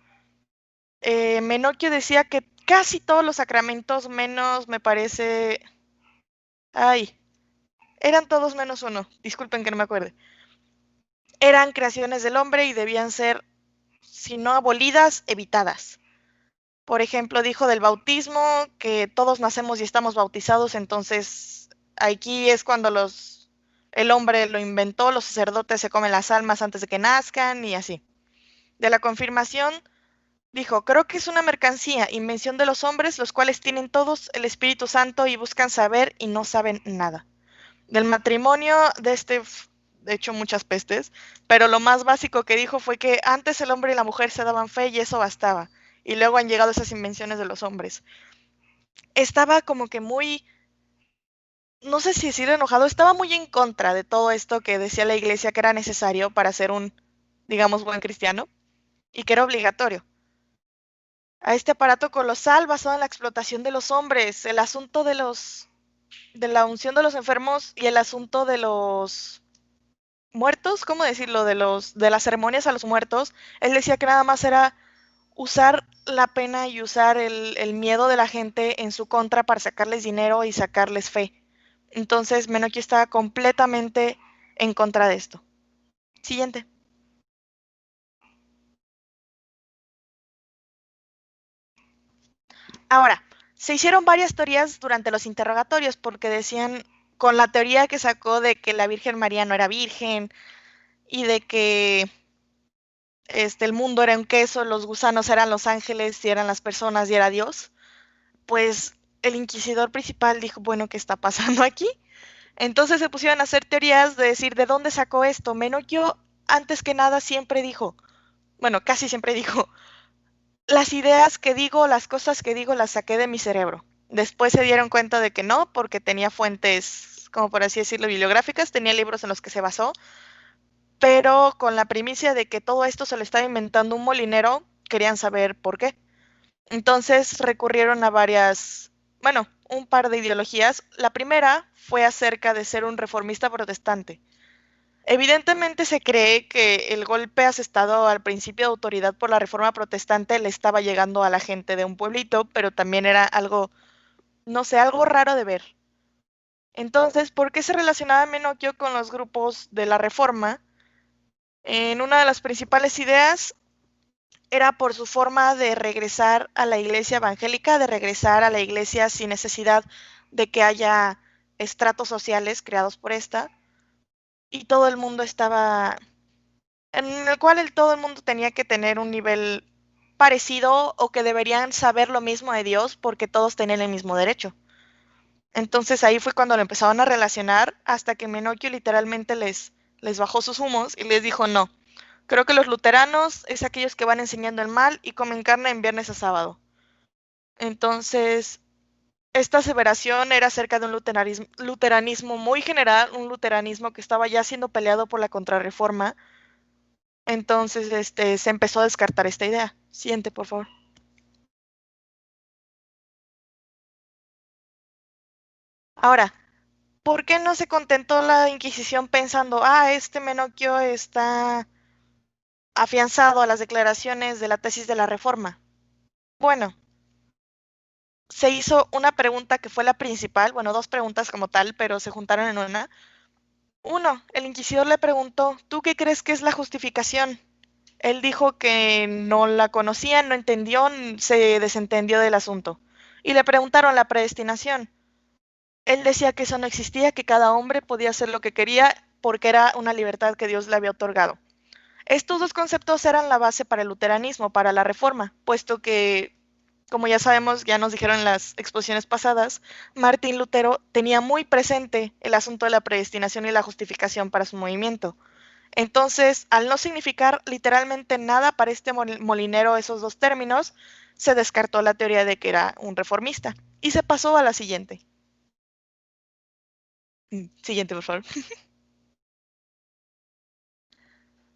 Menocchio decía que casi todos los sacramentos, menos, me parece... eran todos menos uno, disculpen que no me acuerde. Eran creaciones del hombre y debían ser, si no abolidas, evitadas. Por ejemplo, dijo del bautismo, que todos nacemos y estamos bautizados, entonces aquí es cuando el hombre lo inventó, los sacerdotes se comen las almas antes de que nazcan y así. De la confirmación, dijo: creo que es una mercancía, invención de los hombres, los cuales tienen todos el Espíritu Santo y buscan saber y no saben nada. Del matrimonio, de hecho muchas pestes, pero lo más básico que dijo fue que antes el hombre y la mujer se daban fe y eso bastaba, y luego han llegado esas invenciones de los hombres. Estaba como que muy, no sé si decir enojado, estaba muy en contra de todo esto que decía la iglesia que era necesario para ser un, digamos, buen cristiano. y que era obligatorio. A este aparato colosal basado en la explotación de los hombres, el asunto de la unción de los enfermos y el asunto de los muertos, ¿cómo decirlo? De las ceremonias a los muertos, él decía que nada más era usar la pena y usar el miedo de la gente en su contra para sacarles dinero y sacarles fe. Entonces Menocchio estaba completamente en contra de esto. Siguiente. Ahora, se hicieron varias teorías durante los interrogatorios porque decían, con la teoría que sacó de que la Virgen María no era virgen y de que el mundo era un queso, los gusanos eran los ángeles y eran las personas y era Dios, pues el inquisidor principal dijo, bueno, ¿qué está pasando aquí? Entonces se pusieron a hacer teorías de decir, ¿de dónde sacó esto? Menocchio, antes que nada, siempre dijo, bueno, casi siempre dijo, las ideas que digo, las cosas que digo, las saqué de mi cerebro. Después se dieron cuenta de que no, porque tenía fuentes, como por así decirlo, bibliográficas, tenía libros en los que se basó, pero con la primicia de que todo esto se lo estaba inventando un molinero, querían saber por qué. Entonces recurrieron a un par de ideologías. La primera fue acerca de ser un reformista protestante. Evidentemente se cree que el golpe asestado al principio de autoridad por la reforma protestante le estaba llegando a la gente de un pueblito, pero también era algo, no sé, algo raro de ver. Entonces, ¿por qué se relacionaba Menocchio con los grupos de la reforma? En una de las principales ideas era por su forma de regresar a la iglesia evangélica, de regresar a la iglesia sin necesidad de que haya estratos sociales creados por esta, y todo el mundo estaba, en el cual todo el mundo tenía que tener un nivel parecido o que deberían saber lo mismo de Dios porque todos tenían el mismo derecho. Entonces ahí fue cuando lo empezaron a relacionar hasta que Menocchio literalmente les bajó sus humos y les dijo no. Creo que los luteranos es aquellos que van enseñando el mal y comen carne en viernes a sábado. Entonces, esta aseveración era acerca de un luteranismo muy general, un luteranismo que estaba ya siendo peleado por la contrarreforma. Entonces, se empezó a descartar esta idea. Siguiente, por favor. Ahora, ¿por qué no se contentó la Inquisición pensando, este Menocchio está afianzado a las declaraciones de la tesis de la Reforma? Bueno, se hizo una pregunta que fue la principal, bueno, dos preguntas como tal, pero se juntaron en una. Uno, el inquisidor le preguntó, ¿tú qué crees que es la justificación? Él dijo que no la conocía, no entendió, se desentendió del asunto. Y le preguntaron la predestinación. Él decía que eso no existía, que cada hombre podía hacer lo que quería porque era una libertad que Dios le había otorgado. Estos dos conceptos eran la base para el luteranismo, para la reforma, puesto que, como ya sabemos, ya nos dijeron en las exposiciones pasadas, Martín Lutero tenía muy presente el asunto de la predestinación y la justificación para su movimiento. Entonces, al no significar literalmente nada para este molinero esos dos términos, se descartó la teoría de que era un reformista y se pasó a la siguiente. Siguiente, por favor.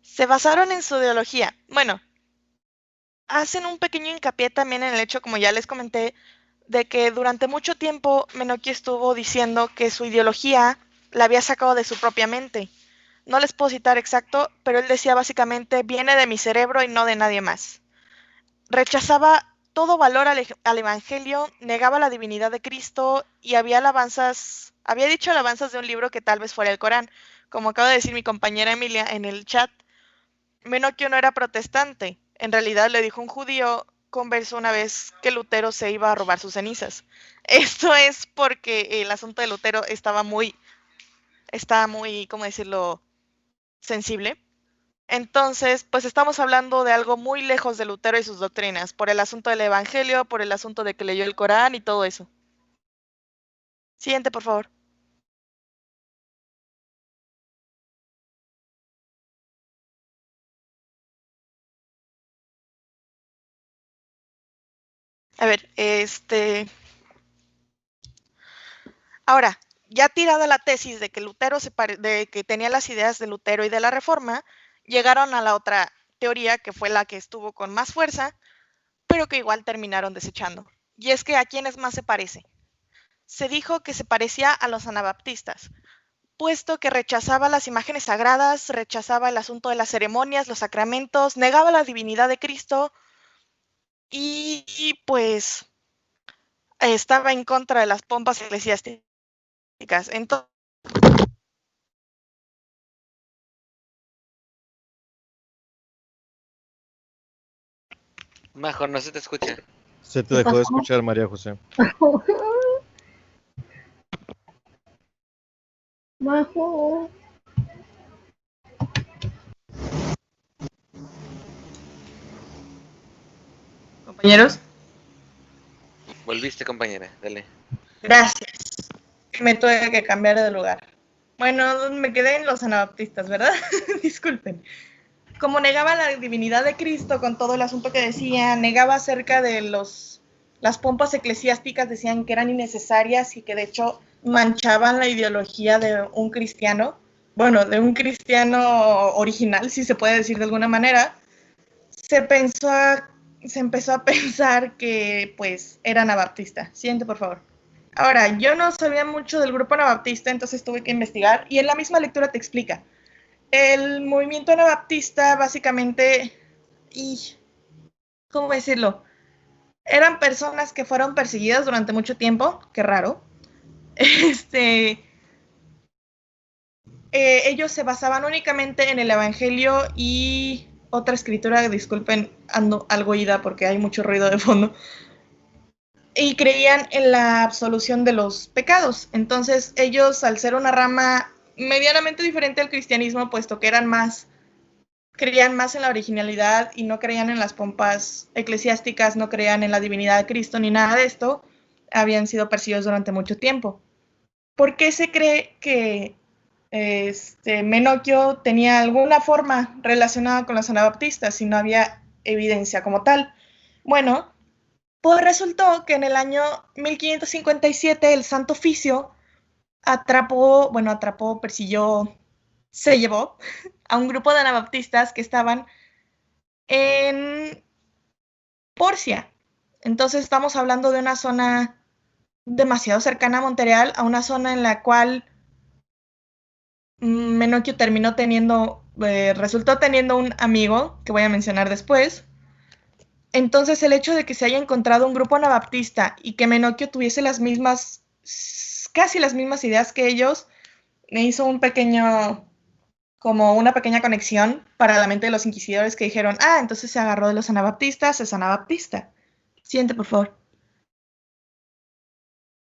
Se basaron en su ideología. Bueno, hacen un pequeño hincapié también en el hecho, como ya les comenté, de que durante mucho tiempo Menocchio estuvo diciendo que su ideología la había sacado de su propia mente. No les puedo citar exacto, pero él decía básicamente, viene de mi cerebro y no de nadie más. Rechazaba todo valor al Evangelio, negaba la divinidad de Cristo y había dicho alabanzas de un libro que tal vez fuera el Corán. Como acaba de decir mi compañera Emilia en el chat, Menocchio no era protestante. En realidad le dijo un judío converso una vez que Lutero se iba a robar sus cenizas. Esto es porque el asunto de Lutero estaba muy, ¿cómo decirlo?, sensible. Entonces, pues estamos hablando de algo muy lejos de Lutero y sus doctrinas, por el asunto del Evangelio, por el asunto de que leyó el Corán y todo eso. Siguiente, por favor. A ver, ahora, ya tirada la tesis de que de que tenía las ideas de Lutero y de la Reforma, llegaron a la otra teoría que fue la que estuvo con más fuerza, pero que igual terminaron desechando. Y es que ¿a quiénes más se parece? Se dijo que se parecía a los anabaptistas, puesto que rechazaba las imágenes sagradas, rechazaba el asunto de las ceremonias, los sacramentos, negaba la divinidad de Cristo y pues estaba en contra de las pompas eclesiásticas. Entonces, Majo, no se te escucha. Se te ¿Qué dejó de pasó? escuchar, María José. Majo. compañeros, Volviste, compañera, dale. gracias. Me tuve que cambiar de lugar. Bueno, me quedé en los anabaptistas, ¿verdad? Disculpen. Como negaba la divinidad de Cristo con todo el asunto que decía, negaba acerca de las pompas eclesiásticas, decían que eran innecesarias y que de hecho manchaban la ideología de un cristiano, bueno, de un cristiano original, si se puede decir de alguna manera, se empezó a pensar que pues era anabaptista. Siguiente, por favor. Ahora, yo no sabía mucho del grupo anabaptista, entonces tuve que investigar y en la misma lectura te explica. El movimiento anabaptista básicamente, y ¿cómo decirlo? Eran personas que fueron perseguidas durante mucho tiempo, qué raro. Ellos se basaban únicamente en el Evangelio y otra escritura, disculpen, ando algo ida porque hay mucho ruido de fondo, y creían en la absolución de los pecados. Entonces ellos, al ser una rama medianamente diferente al cristianismo, puesto que creían más en la originalidad y no creían en las pompas eclesiásticas, no creían en la divinidad de Cristo ni nada de esto, habían sido perseguidos durante mucho tiempo. ¿Por qué se cree que Menocchio tenía alguna forma relacionada con los anabaptistas si no había evidencia como tal? Bueno, pues resultó que en el año 1557 el Santo Oficio persiguió, se llevó a un grupo de anabaptistas que estaban en Porcia. Entonces estamos hablando de una zona demasiado cercana a Montreal, a una zona en la cual Menocchio resultó teniendo un amigo, que voy a mencionar después. Entonces el hecho de que se haya encontrado un grupo anabaptista y que Menocchio tuviese casi las mismas ideas que ellos, me hizo como una pequeña conexión para la mente de los inquisidores que dijeron, entonces se agarró de los anabaptistas, es anabaptista. Siguiente, por favor.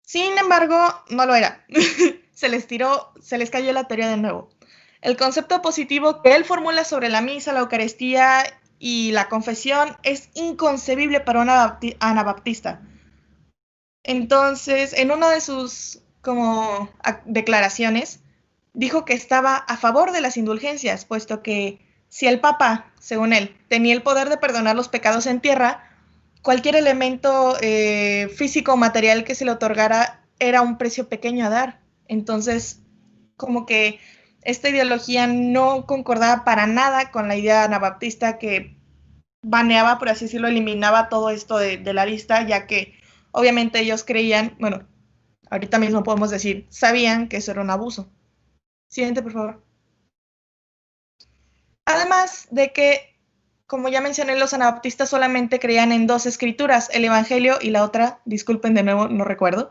Sin embargo, no lo era. se les cayó la teoría de nuevo. El concepto positivo que él formula sobre la misa, la Eucaristía y la confesión es inconcebible para un anabaptista. Entonces, en una de sus declaraciones, dijo que estaba a favor de las indulgencias, puesto que si el Papa, según él, tenía el poder de perdonar los pecados en tierra, cualquier elemento físico o material que se le otorgara era un precio pequeño a dar. Entonces, como que esta ideología no concordaba para nada con la idea anabaptista que baneaba, por así decirlo, eliminaba todo esto de la lista, ya que obviamente ellos creían, bueno, ahorita mismo podemos decir, sabían que eso era un abuso. Siguiente, por favor. Además de que, como ya mencioné, los anabaptistas solamente creían en dos escrituras, el Evangelio y la otra, disculpen de nuevo, no recuerdo.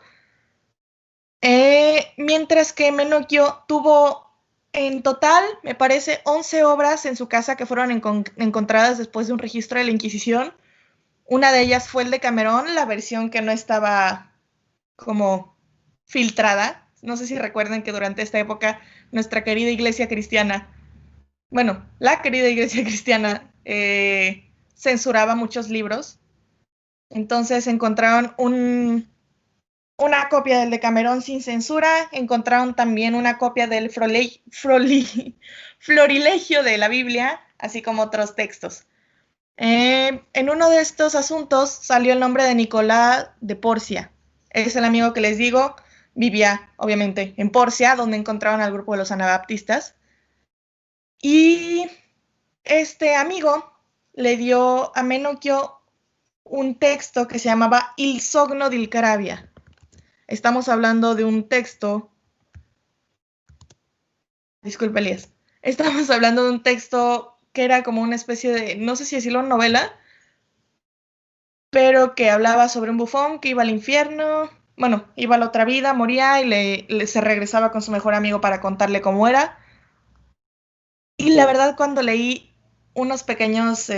Mientras que Menocchio tuvo en total, me parece, 11 obras en su casa que fueron encontradas después de un registro de la Inquisición. Una de ellas fue el de Camerón, la versión que no estaba como filtrada. No sé si recuerdan que durante esta época nuestra querida iglesia cristiana, bueno, la querida iglesia cristiana censuraba muchos libros. Entonces encontraron una copia del Decamerón sin censura, encontraron también una copia del Florilegio de la Biblia, así como otros textos. En uno de estos asuntos salió el nombre de Nicolás de Porcia. Es el amigo que les digo, vivía obviamente en Porcia, donde encontraron al grupo de los anabaptistas. Y Este amigo le dio a Menocchio un texto que se llamaba Il Sogno del Caravia. Estamos hablando de un texto. Disculpe, Elías. Estamos hablando de un texto que era como una especie de, no sé si decirlo novela, pero que hablaba sobre un bufón que iba al infierno, bueno, iba a la otra vida, moría y se regresaba con su mejor amigo para contarle cómo era. Y la verdad, cuando leí unos pequeños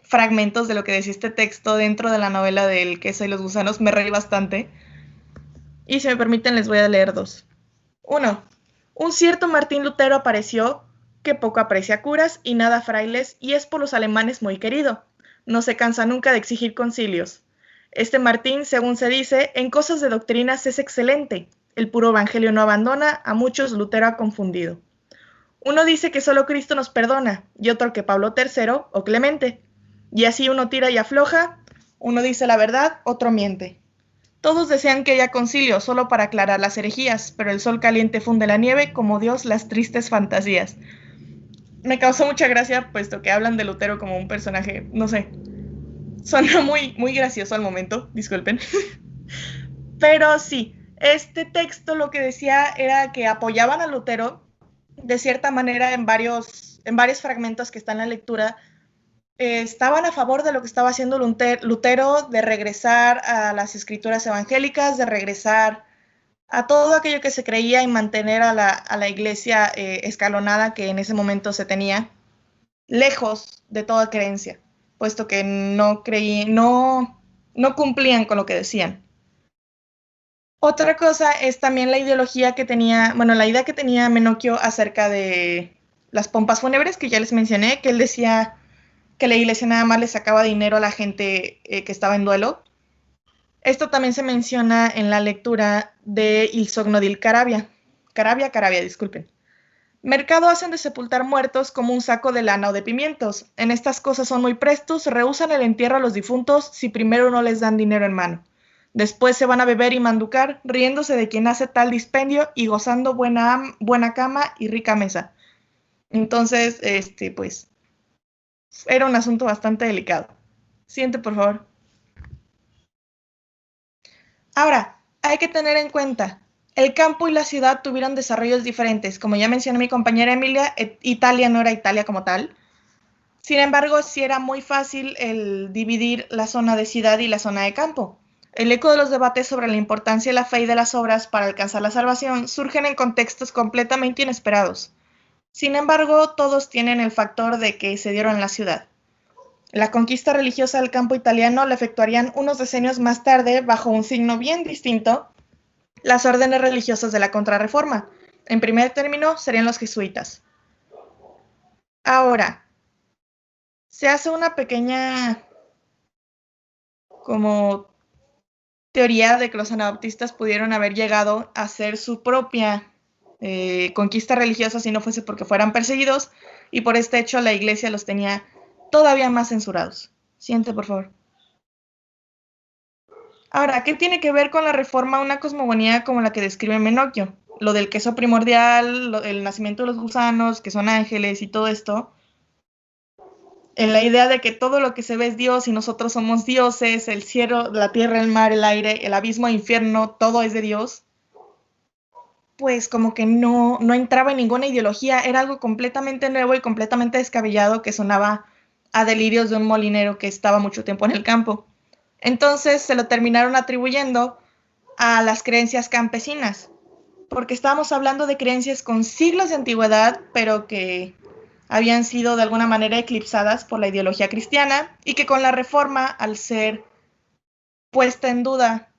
fragmentos de lo que decía este texto dentro de la novela del Queso y los gusanos, me reí bastante. Y si me permiten, les voy a leer dos. 1. Un cierto Martín Lutero apareció, que poco aprecia curas y nada frailes, y es por los alemanes muy querido. No se cansa nunca de exigir concilios. Este Martín, según se dice, en cosas de doctrinas es excelente. El puro evangelio no abandona, a muchos Lutero ha confundido. Uno dice que solo Cristo nos perdona, y otro que Pablo III o Clemente. Y así uno tira y afloja, uno dice la verdad, otro miente. Todos desean que haya concilio solo para aclarar las herejías, pero el sol caliente funde la nieve como Dios las tristes fantasías. Me causó mucha gracia, puesto que hablan de Lutero como un personaje, no sé, suena muy gracioso al momento, disculpen. Pero sí, este texto lo que decía era que apoyaban a Lutero, de cierta manera en varios fragmentos que están en la lectura, estaban a favor de lo que estaba haciendo Lutero, de regresar a las escrituras evangélicas, de regresar a todo aquello que se creía y mantener a la iglesia escalonada que en ese momento se tenía, lejos de toda creencia, puesto que no cumplían con lo que decían. Otra cosa es también la ideología que tenía, bueno, la idea que tenía Menocchio acerca de las pompas fúnebres, que ya les mencioné, que él decía que la iglesia nada más le sacaba dinero a la gente que estaba en duelo. Esto también se menciona en la lectura de Il Sogno del Caravia. Caravia, disculpen. Mercado hacen de sepultar muertos como un saco de lana o de pimientos. En estas cosas son muy prestos, rehusan el entierro a los difuntos si primero no les dan dinero en mano. Después se van a beber y manducar, riéndose de quien hace tal dispendio y gozando buena cama y rica mesa. Entonces, pues, era un asunto bastante delicado. Siguiente, por favor. Ahora, hay que tener en cuenta, el campo y la ciudad tuvieron desarrollos diferentes. Como ya mencionó mi compañera Emilia, Italia no era Italia como tal. Sin embargo, sí era muy fácil el dividir la zona de ciudad y la zona de campo. El eco de los debates sobre la importancia de la fe y de las obras para alcanzar la salvación surgen en contextos completamente inesperados. Sin embargo, todos tienen el factor de que se dieron en la ciudad. La conquista religiosa del campo italiano la efectuarían unos decenios más tarde, bajo un signo bien distinto, las órdenes religiosas de la Contrarreforma. En primer término, serían los jesuitas. Ahora, se hace una pequeña como teoría de que los anabaptistas pudieron haber llegado a hacer su propia conquista religiosa si no fuese porque fueran perseguidos, y por este hecho la iglesia los tenía todavía más censurados. Siguiente, por favor. Ahora, ¿qué tiene que ver con la reforma una cosmogonía como la que describe Menocchio? Lo del queso primordial, el nacimiento de los gusanos, que son ángeles y todo esto. En la idea de que todo lo que se ve es Dios y nosotros somos dioses, el cielo, la tierra, el mar, el aire, el abismo, el infierno, todo es de Dios. Pues como que no entraba en ninguna ideología, era algo completamente nuevo y completamente descabellado que sonaba a delirios de un molinero que estaba mucho tiempo en el campo. Entonces se lo terminaron atribuyendo a las creencias campesinas, porque estábamos hablando de creencias con siglos de antigüedad, pero que habían sido de alguna manera eclipsadas por la ideología cristiana y que con la reforma, al ser puesta en duda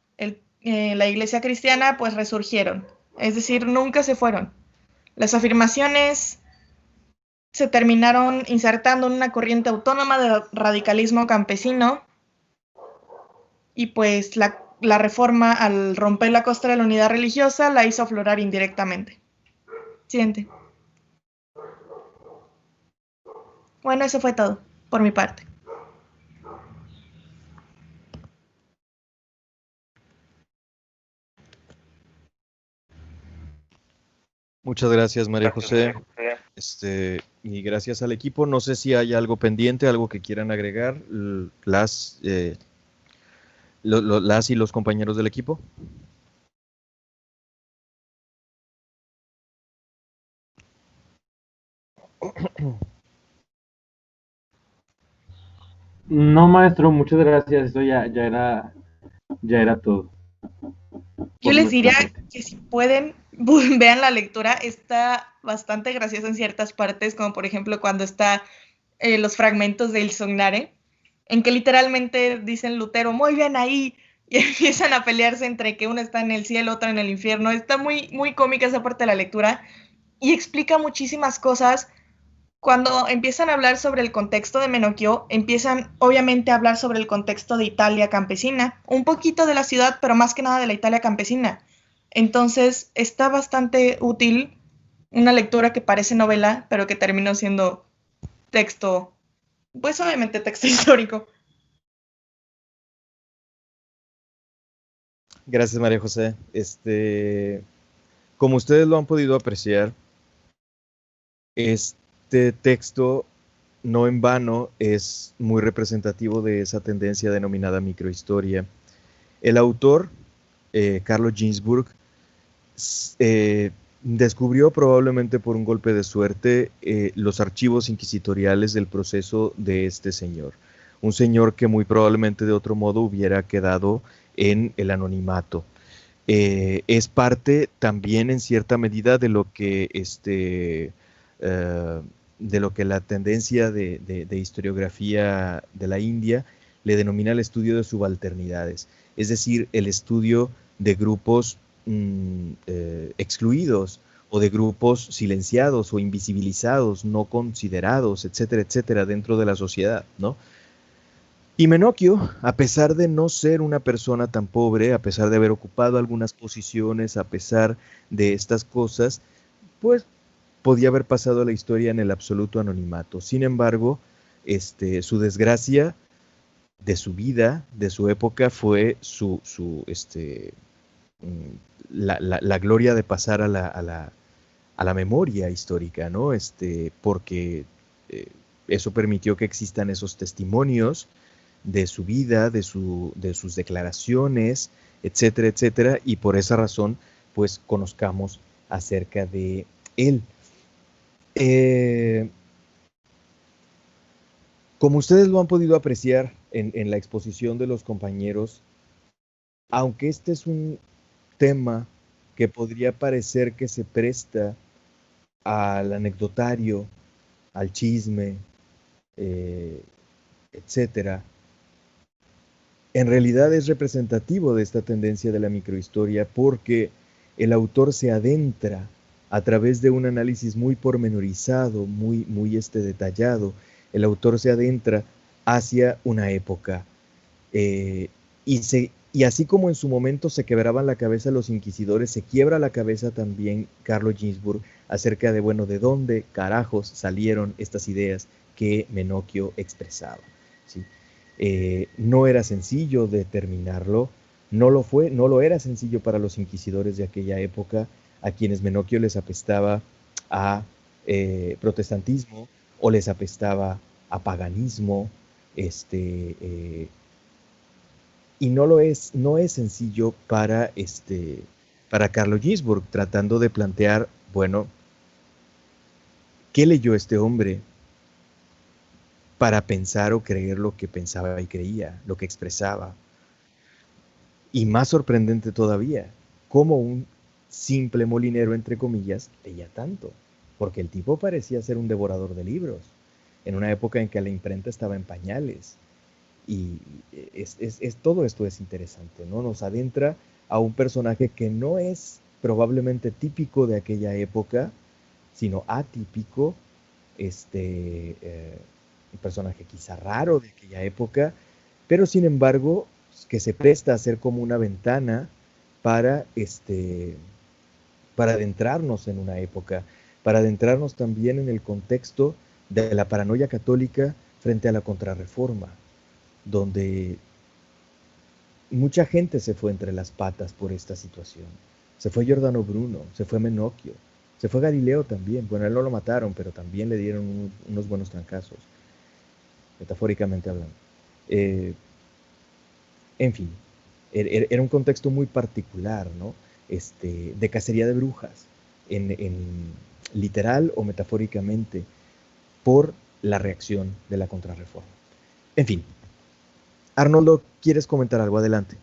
la iglesia cristiana, pues resurgieron. Es decir, nunca se fueron. Las afirmaciones se terminaron insertando en una corriente autónoma de radicalismo campesino y pues la reforma, al romper la costra de la unidad religiosa, la hizo aflorar indirectamente. Siguiente. Bueno, eso fue todo, por mi parte. Muchas gracias, María José. Y gracias al equipo. No sé si hay algo pendiente, algo que quieran agregar, las y los compañeros del equipo. No, maestro, muchas gracias. Eso ya era todo. Yo Por les nuestra diría parte. que si pueden, vean la lectura, está bastante graciosa en ciertas partes, como por ejemplo cuando está los fragmentos del Sognare, en que literalmente dicen Lutero, muy bien ahí, y empiezan a pelearse entre que uno está en el cielo, otro en el infierno. Está muy, muy cómica esa parte de la lectura y explica muchísimas cosas. Cuando empiezan a hablar sobre el contexto de Menocchio, empiezan obviamente a hablar sobre el contexto de Italia campesina, un poquito de la ciudad, pero más que nada de la Italia campesina. Entonces está bastante útil, una lectura que parece novela, pero que terminó siendo texto, pues obviamente texto histórico. Gracias, María José. Como ustedes lo han podido apreciar, este texto, no en vano, es muy representativo de esa tendencia denominada microhistoria. El autor, Carlo Ginzburg, descubrió probablemente por un golpe de suerte los archivos inquisitoriales del proceso de este señor. Un señor que muy probablemente de otro modo hubiera quedado en el anonimato. Es parte también en cierta medida de lo que la tendencia de historiografía de la India le denomina el estudio de subalternidades, es decir, el estudio de grupos excluidos o de grupos silenciados o invisibilizados, no considerados, etcétera, etcétera, dentro de la sociedad, ¿no? Y Menocchio, a pesar de no ser una persona tan pobre, a pesar de haber ocupado algunas posiciones, a pesar de estas cosas, pues podía haber pasado a la historia en el absoluto anonimato. Sin embargo, su desgracia de su vida, de su época, fue la gloria de pasar a la memoria histórica, ¿no? Porque eso permitió que existan esos testimonios de su vida, de sus declaraciones, etcétera, etcétera, y por esa razón, pues, conozcamos acerca de él. Como ustedes lo han podido apreciar en la exposición de los compañeros, aunque este es un tema que podría parecer que se presta al anecdotario, al chisme, etcétera, en realidad es representativo de esta tendencia de la microhistoria porque el autor se adentra a través de un análisis muy pormenorizado, muy detallado. El autor se adentra hacia una época y así como en su momento se quebraban la cabeza los inquisidores, se quiebra la cabeza también Carlo Ginzburg acerca de, bueno, de dónde carajos salieron estas ideas que Menocchio expresaba, ¿sí? No era sencillo determinarlo, no lo era sencillo para los inquisidores de aquella época, a quienes Menocchio les apestaba a protestantismo o les apestaba a paganismo, y no es sencillo para Carlo Ginzburg, tratando de plantear, bueno, ¿qué leyó este hombre para pensar o creer lo que pensaba y creía, lo que expresaba? Y más sorprendente todavía, cómo un simple molinero, entre comillas, leía tanto, porque el tipo parecía ser un devorador de libros, en una época en que la imprenta estaba en pañales. Y todo esto es interesante, ¿no? Nos adentra a un personaje que no es probablemente típico de aquella época, sino atípico, un personaje quizá raro de aquella época, pero sin embargo que se presta a ser como una ventana para adentrarnos en una época, para adentrarnos también en el contexto de la paranoia católica frente a la contrarreforma, donde mucha gente se fue entre las patas por esta situación. Se fue Giordano Bruno, se fue Menocchio, Se fue a Galileo también. Bueno, a él no lo mataron, pero también le dieron unos buenos trancazos, metafóricamente hablando. En fin, era un contexto muy particular, ¿no? De cacería de brujas, literal o metafóricamente, por la reacción de la contrarreforma. En fin, Arnoldo, ¿quieres comentar algo? Adelante.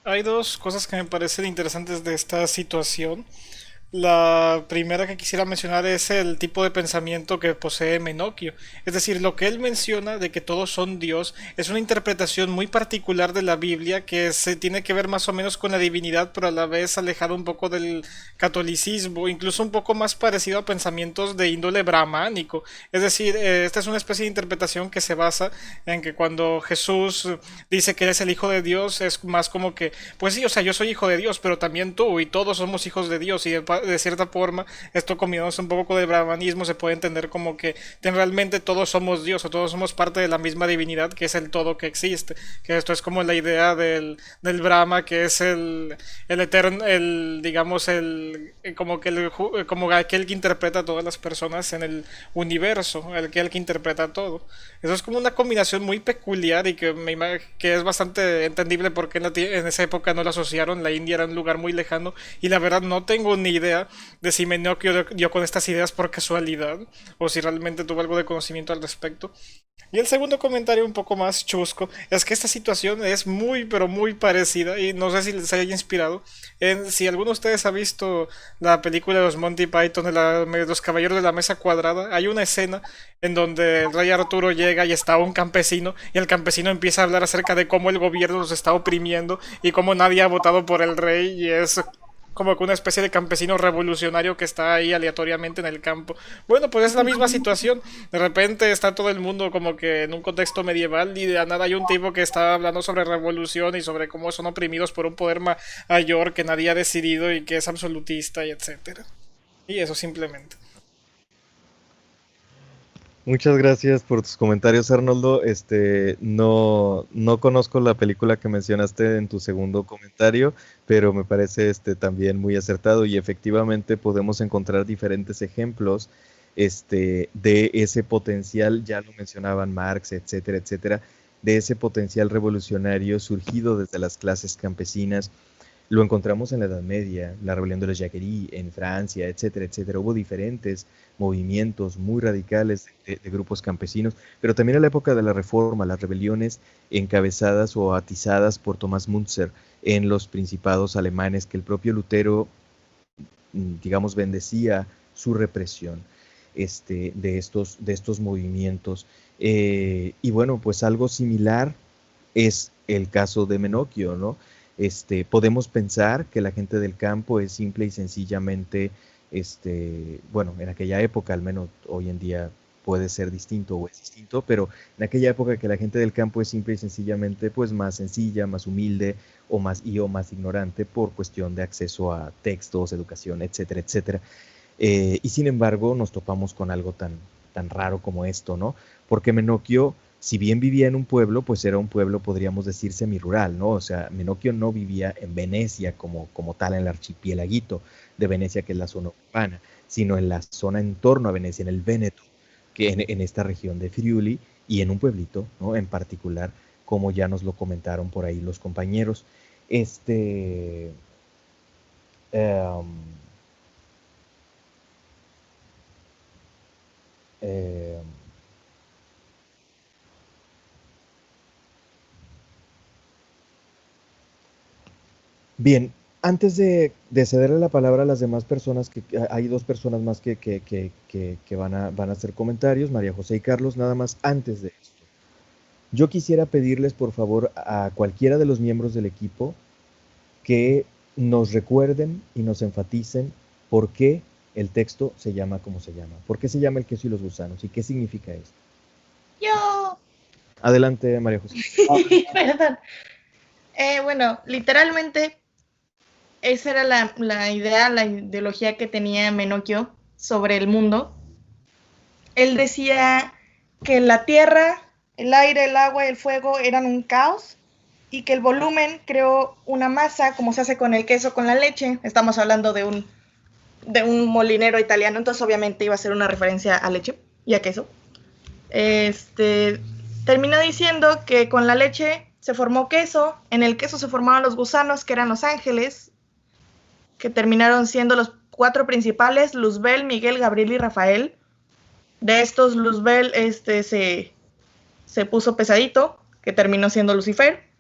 Hay dos cosas que me parecen interesantes de esta situación. La primera que quisiera mencionar es el tipo de pensamiento que posee Menocchio. Es decir, lo que él menciona de que todos son Dios es una interpretación muy particular de la Biblia que se tiene que ver más o menos con la divinidad, pero a la vez alejado un poco del catolicismo, incluso un poco más parecido a pensamientos de índole brahmánico. Es decir, esta es una especie de interpretación que se basa en que cuando Jesús dice que eres el Hijo de Dios, es más como que, pues sí, o sea, yo soy hijo de Dios, pero también tú y todos somos hijos de Dios, y de cierta forma, esto combinándose un poco con el brahmanismo, se puede entender como que realmente todos somos Dios o todos somos parte de la misma divinidad que es el todo que existe. Que esto es como la idea del Brahma, que es el eterno, digamos, como aquel que interpreta a todas las personas en el universo, el que interpreta todo. Eso es como una combinación muy peculiar y que es bastante entendible porque en esa época no la asociaron. La India era un lugar muy lejano y la verdad no tengo ni idea de si Menocchio dio con estas ideas por casualidad o si realmente tuvo algo de conocimiento al respecto. Y el segundo comentario un poco más chusco es que esta situación es muy pero muy parecida y no sé si les haya inspirado si alguno de ustedes ha visto la película de los Monty Python de los Caballeros de la Mesa Cuadrada. Hay una escena en donde el rey Arturo llega y está un campesino y el campesino empieza a hablar acerca de cómo el gobierno los está oprimiendo y cómo nadie ha votado por el rey, y es como que una especie de campesino revolucionario que está ahí aleatoriamente en el campo. Bueno, pues es la misma situación. De repente está todo el mundo como que en un contexto medieval y de la nada hay un tipo que está hablando sobre revolución y sobre cómo son oprimidos por un poder mayor que nadie ha decidido y que es absolutista y etcétera. Y eso simplemente. Muchas gracias por tus comentarios, Arnoldo. No conozco la película que mencionaste en tu segundo comentario, pero me parece también muy acertado y efectivamente podemos encontrar diferentes ejemplos de ese potencial, ya lo mencionaban Marx, etcétera, etcétera, de ese potencial revolucionario surgido desde las clases campesinas. Lo encontramos en la Edad Media, la rebelión de los Jacquerie en Francia, etcétera, etcétera. Hubo diferentes movimientos muy radicales de grupos campesinos, pero también en la época de la Reforma, las rebeliones encabezadas o atizadas por Thomas Müntzer en los principados alemanes, que el propio Lutero, digamos, bendecía su represión de estos movimientos. Y bueno, pues algo similar es el caso de Menocchio, ¿no? Podemos pensar que la gente del campo es simple y sencillamente, bueno, en aquella época, al menos hoy en día puede ser distinto o es distinto, pero en aquella época que la gente del campo es simple y sencillamente pues más sencilla, más humilde o más ignorante por cuestión de acceso a textos, educación, etcétera, etcétera. Y sin embargo nos topamos con algo tan raro como esto, ¿no? Porque Menocchio, si bien vivía en un pueblo, pues era un pueblo, podríamos decir, semirural, ¿no? O sea, Menocchio no vivía en Venecia como tal, en el archipiélaguito de Venecia, que es la zona urbana, sino en la zona en torno a Venecia, en el Véneto, que en esta región de Friuli, y en un pueblito, ¿no? En particular, como ya nos lo comentaron por ahí los compañeros. Um, Bien, antes de cederle la palabra a las demás personas, que hay dos personas más que van a hacer comentarios, María José y Carlos, nada más antes de esto. Yo quisiera pedirles, por favor, a cualquiera de los miembros del equipo que nos recuerden y nos enfaticen por qué el texto se llama como se llama. ¿Por qué se llama El queso y los gusanos? ¿Y qué significa esto? Yo. Adelante, María José. Perdón. Bueno, literalmente esa era la idea, la ideología que tenía Menocchio sobre el mundo. Él decía que la tierra, el aire, el agua y el fuego eran un caos y que el volumen creó una masa, como se hace con el queso, con la leche. Estamos hablando de un molinero italiano, entonces obviamente iba a ser una referencia a leche y a queso. Terminó diciendo que con la leche se formó queso, en el queso se formaron los gusanos, que eran los ángeles, que terminaron siendo los 4 principales: Luzbel, Miguel, Gabriel y Rafael. De estos, Luzbel se puso pesadito, que terminó siendo Lucifer,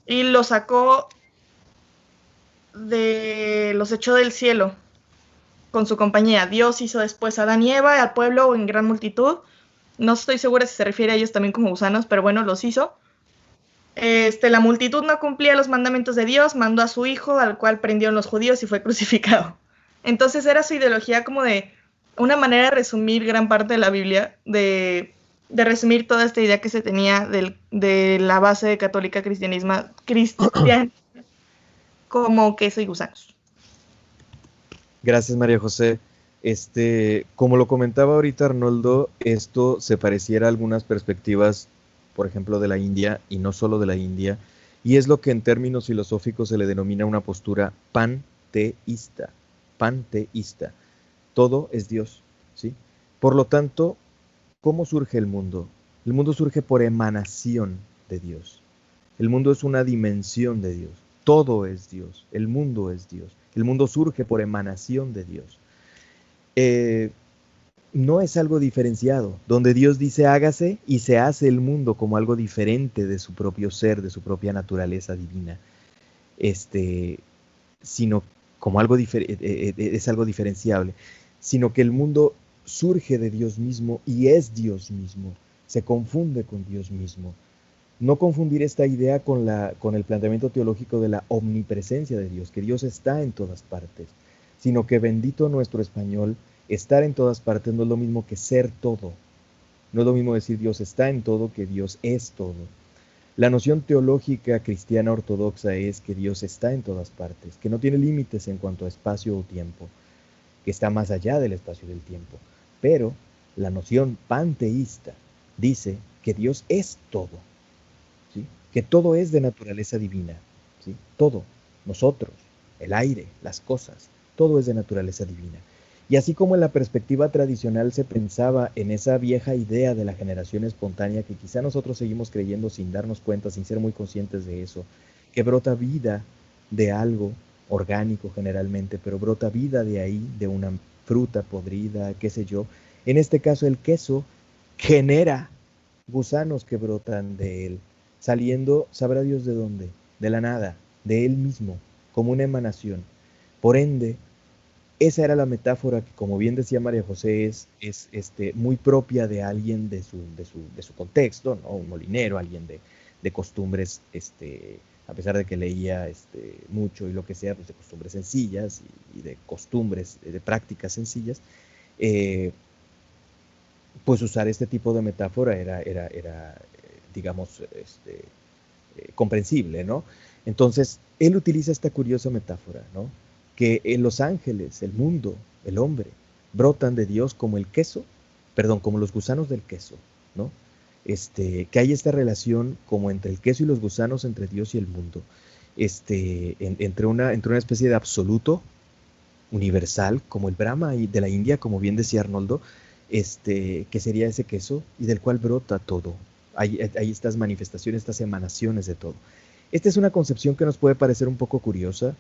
y lo sacó los echó del cielo con su compañía. Dios hizo después a Adán y Eva, al pueblo en gran multitud. No estoy segura si se refiere a ellos también como gusanos, pero bueno, los hizo. La multitud no cumplía los mandamientos de Dios, mandó a su hijo, al cual prendieron los judíos y fue crucificado. Entonces era su ideología como de una manera de resumir gran parte de la Biblia, de resumir toda esta idea que se tenía de la base católica cristiana como queso y gusanos. Gracias, María José. Como lo comentaba ahorita Arnoldo, esto se pareciera a algunas perspectivas, por ejemplo, de la India, y no solo de la India, y es lo que en términos filosóficos se le denomina una postura panteísta. Panteísta. Todo es Dios, ¿sí? Por lo tanto, ¿cómo surge el mundo? El mundo surge por emanación de Dios. El mundo es una dimensión de Dios. Todo es Dios. El mundo es Dios. El mundo surge por emanación de Dios. No es algo diferenciado, donde Dios dice hágase y se hace el mundo como algo diferente de su propio ser, de su propia naturaleza divina, sino como algo es algo diferenciable, sino que el mundo surge de Dios mismo y es Dios mismo, se confunde con Dios mismo. No confundir esta idea con el planteamiento teológico de la omnipresencia de Dios, que Dios está en todas partes, sino que bendito nuestro español, estar en todas partes no es lo mismo que ser todo. No es lo mismo decir Dios está en todo que Dios es todo. La noción teológica cristiana ortodoxa es que Dios está en todas partes, que no tiene límites en cuanto a espacio o tiempo, que está más allá del espacio y del tiempo. Pero la noción panteísta dice que Dios es todo, ¿sí? Que todo es de naturaleza divina, ¿sí? Todo, nosotros, el aire, las cosas, todo es de naturaleza divina. Y así como en la perspectiva tradicional se pensaba en esa vieja idea de la generación espontánea que quizá nosotros seguimos creyendo sin darnos cuenta, sin ser muy conscientes de eso, que brota vida de algo orgánico generalmente, pero brota vida de ahí, de una fruta podrida, qué sé yo. En este caso el queso genera gusanos que brotan de él, saliendo, sabrá Dios de dónde, de la nada, de él mismo, como una emanación. Por ende, esa era la metáfora que, como bien decía María José, es muy propia de alguien de su contexto, ¿no? Un molinero, alguien de costumbres, a pesar de que leía mucho y lo que sea, pues de costumbres sencillas y de costumbres, de prácticas sencillas, pues usar este tipo de metáfora era digamos, comprensible, ¿no? Entonces, él utiliza esta curiosa metáfora, ¿no? Que los ángeles, el mundo, el hombre, brotan de Dios como el queso, como los gusanos del queso, ¿no? Que hay esta relación como entre el queso y los gusanos, entre Dios y el mundo, entre una especie de absoluto universal, como el Brahma de la India, como bien decía Arnoldo, que sería ese queso y del cual brota todo. Hay estas manifestaciones, estas emanaciones de todo. Esta es una concepción que nos puede parecer un poco curiosa,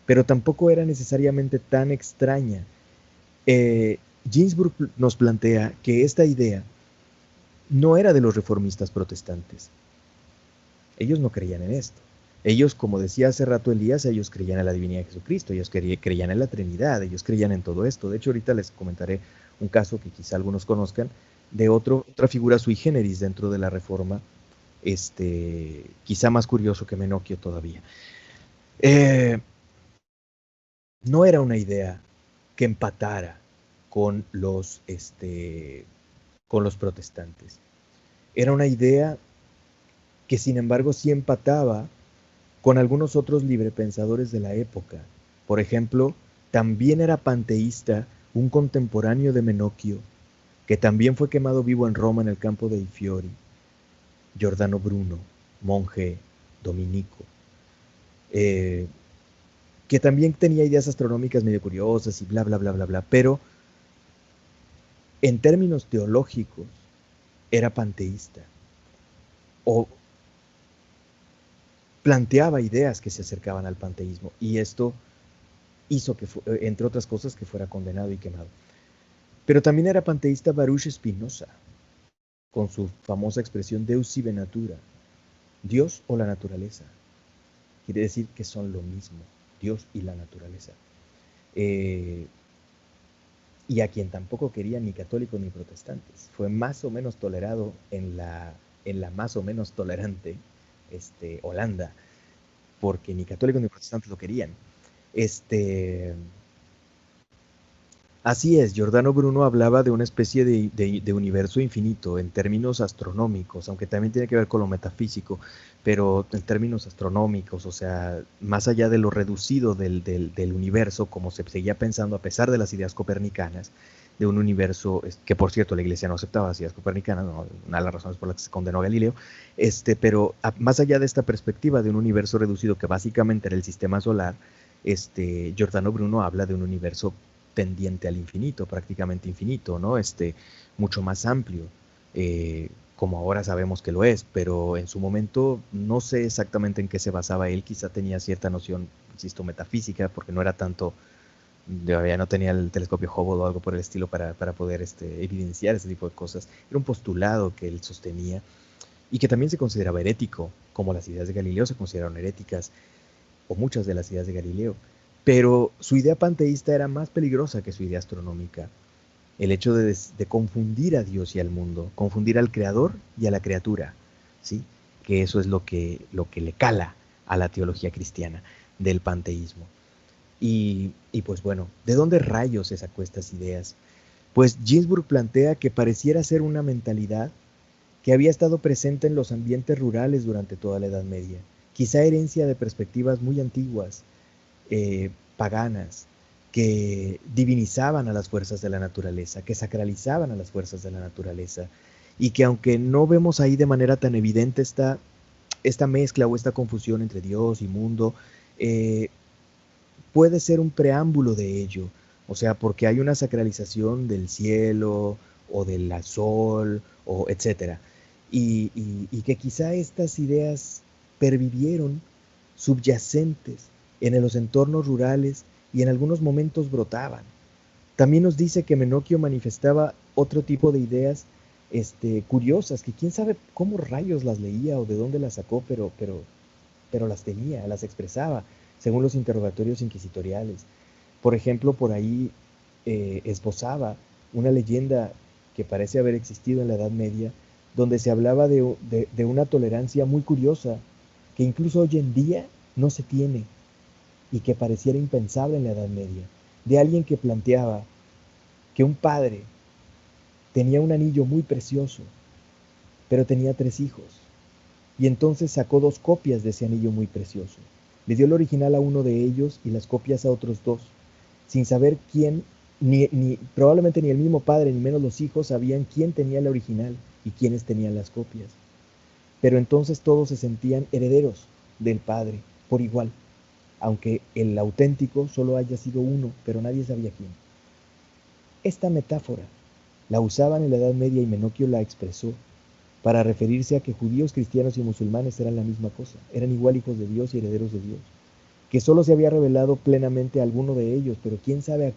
pero tampoco era necesariamente tan extraña. Ginsburg nos plantea que esta idea no era de los reformistas protestantes. Ellos no creían en esto. Ellos, como decía hace rato Elías, ellos creían en la divinidad de Jesucristo, ellos creían en la Trinidad, ellos creían en todo esto. De hecho, ahorita les comentaré un caso que quizá algunos conozcan, de otra figura sui generis dentro de la Reforma, quizá más curioso que Menocchio todavía. No era una idea que empatara con los protestantes. Era una idea que, sin embargo, sí empataba con algunos otros librepensadores de la época. Por ejemplo, también era panteísta un contemporáneo de Menocchio, que también fue quemado vivo en Roma en el campo de I Fiori, Giordano Bruno, monje dominico, que también tenía ideas astronómicas medio curiosas y bla, bla, bla, bla, bla, pero en términos teológicos era panteísta, o planteaba ideas que se acercaban al panteísmo, y esto hizo que, entre otras cosas, que fuera condenado y quemado. Pero también era panteísta Baruch Spinoza, con su famosa expresión Deus sive natura, Dios o la naturaleza. Quiere decir que son lo mismo, Dios y la naturaleza. Y a quien tampoco querían ni católicos ni protestantes. Fue más o menos tolerado en la más o menos tolerante Holanda, porque ni católicos ni protestantes lo querían. Así es, Giordano Bruno hablaba de una especie de universo infinito en términos astronómicos, aunque también tiene que ver con lo metafísico, pero en términos astronómicos, o sea, más allá de lo reducido del universo, como se seguía pensando a pesar de las ideas copernicanas, de un universo, que por cierto la Iglesia no aceptaba las ideas copernicanas, una de las razones por las que se condenó a Galileo, pero más allá de esta perspectiva de un universo reducido que básicamente era el sistema solar, Giordano Bruno habla de un universo tendiente al infinito, prácticamente infinito, ¿no? Mucho más amplio, como ahora sabemos que lo es, pero en su momento no sé exactamente en qué se basaba él, quizá tenía cierta noción, insisto, metafísica, porque no era tanto, todavía no tenía el telescopio Hubble o algo por el estilo para poder evidenciar ese tipo de cosas. Era un postulado que él sostenía y que también se consideraba herético, como las ideas de Galileo se consideraron heréticas, o muchas de las ideas de Galileo. Pero su idea panteísta era más peligrosa que su idea astronómica. El hecho de confundir a Dios y al mundo, confundir al creador y a la criatura, ¿sí? Que eso es lo que le cala a la teología cristiana del panteísmo. Y pues bueno, ¿de dónde rayos se sacó estas ideas? Pues Ginsburg plantea que pareciera ser una mentalidad que había estado presente en los ambientes rurales durante toda la Edad Media, quizá herencia de perspectivas muy antiguas, paganas, que divinizaban a las fuerzas de la naturaleza, que sacralizaban a las fuerzas de la naturaleza, y que aunque no vemos ahí de manera tan evidente esta mezcla o esta confusión entre Dios y mundo, puede ser un preámbulo de ello, o sea, porque hay una sacralización del cielo o del sol, o etcétera, y que quizá estas ideas pervivieron subyacentes en los entornos rurales y en algunos momentos brotaban. También nos dice que Menocchio manifestaba otro tipo de ideas curiosas, que quién sabe cómo rayos las leía o de dónde las sacó, pero las tenía, las expresaba, según los interrogatorios inquisitoriales. Por ejemplo, por ahí esbozaba una leyenda que parece haber existido en la Edad Media, donde se hablaba de una tolerancia muy curiosa, que incluso hoy en día no se tiene, y que pareciera impensable en la Edad Media, de alguien que planteaba que un padre tenía un anillo muy precioso, pero tenía 3 hijos, y entonces sacó 2 copias de ese anillo muy precioso. Le dio el original a uno de ellos y las copias a otros 2, sin saber quién, probablemente ni el mismo padre, ni menos los hijos, sabían quién tenía el original y quiénes tenían las copias. Pero entonces todos se sentían herederos del padre, por igual, aunque el auténtico solo haya sido uno, pero nadie sabía quién. Esta metáfora la usaban en la Edad Media y Menocchio la expresó para referirse a que judíos, cristianos y musulmanes eran la misma cosa, eran igual hijos de Dios y herederos de Dios, que solo se había revelado plenamente a alguno de ellos, pero quién sabe a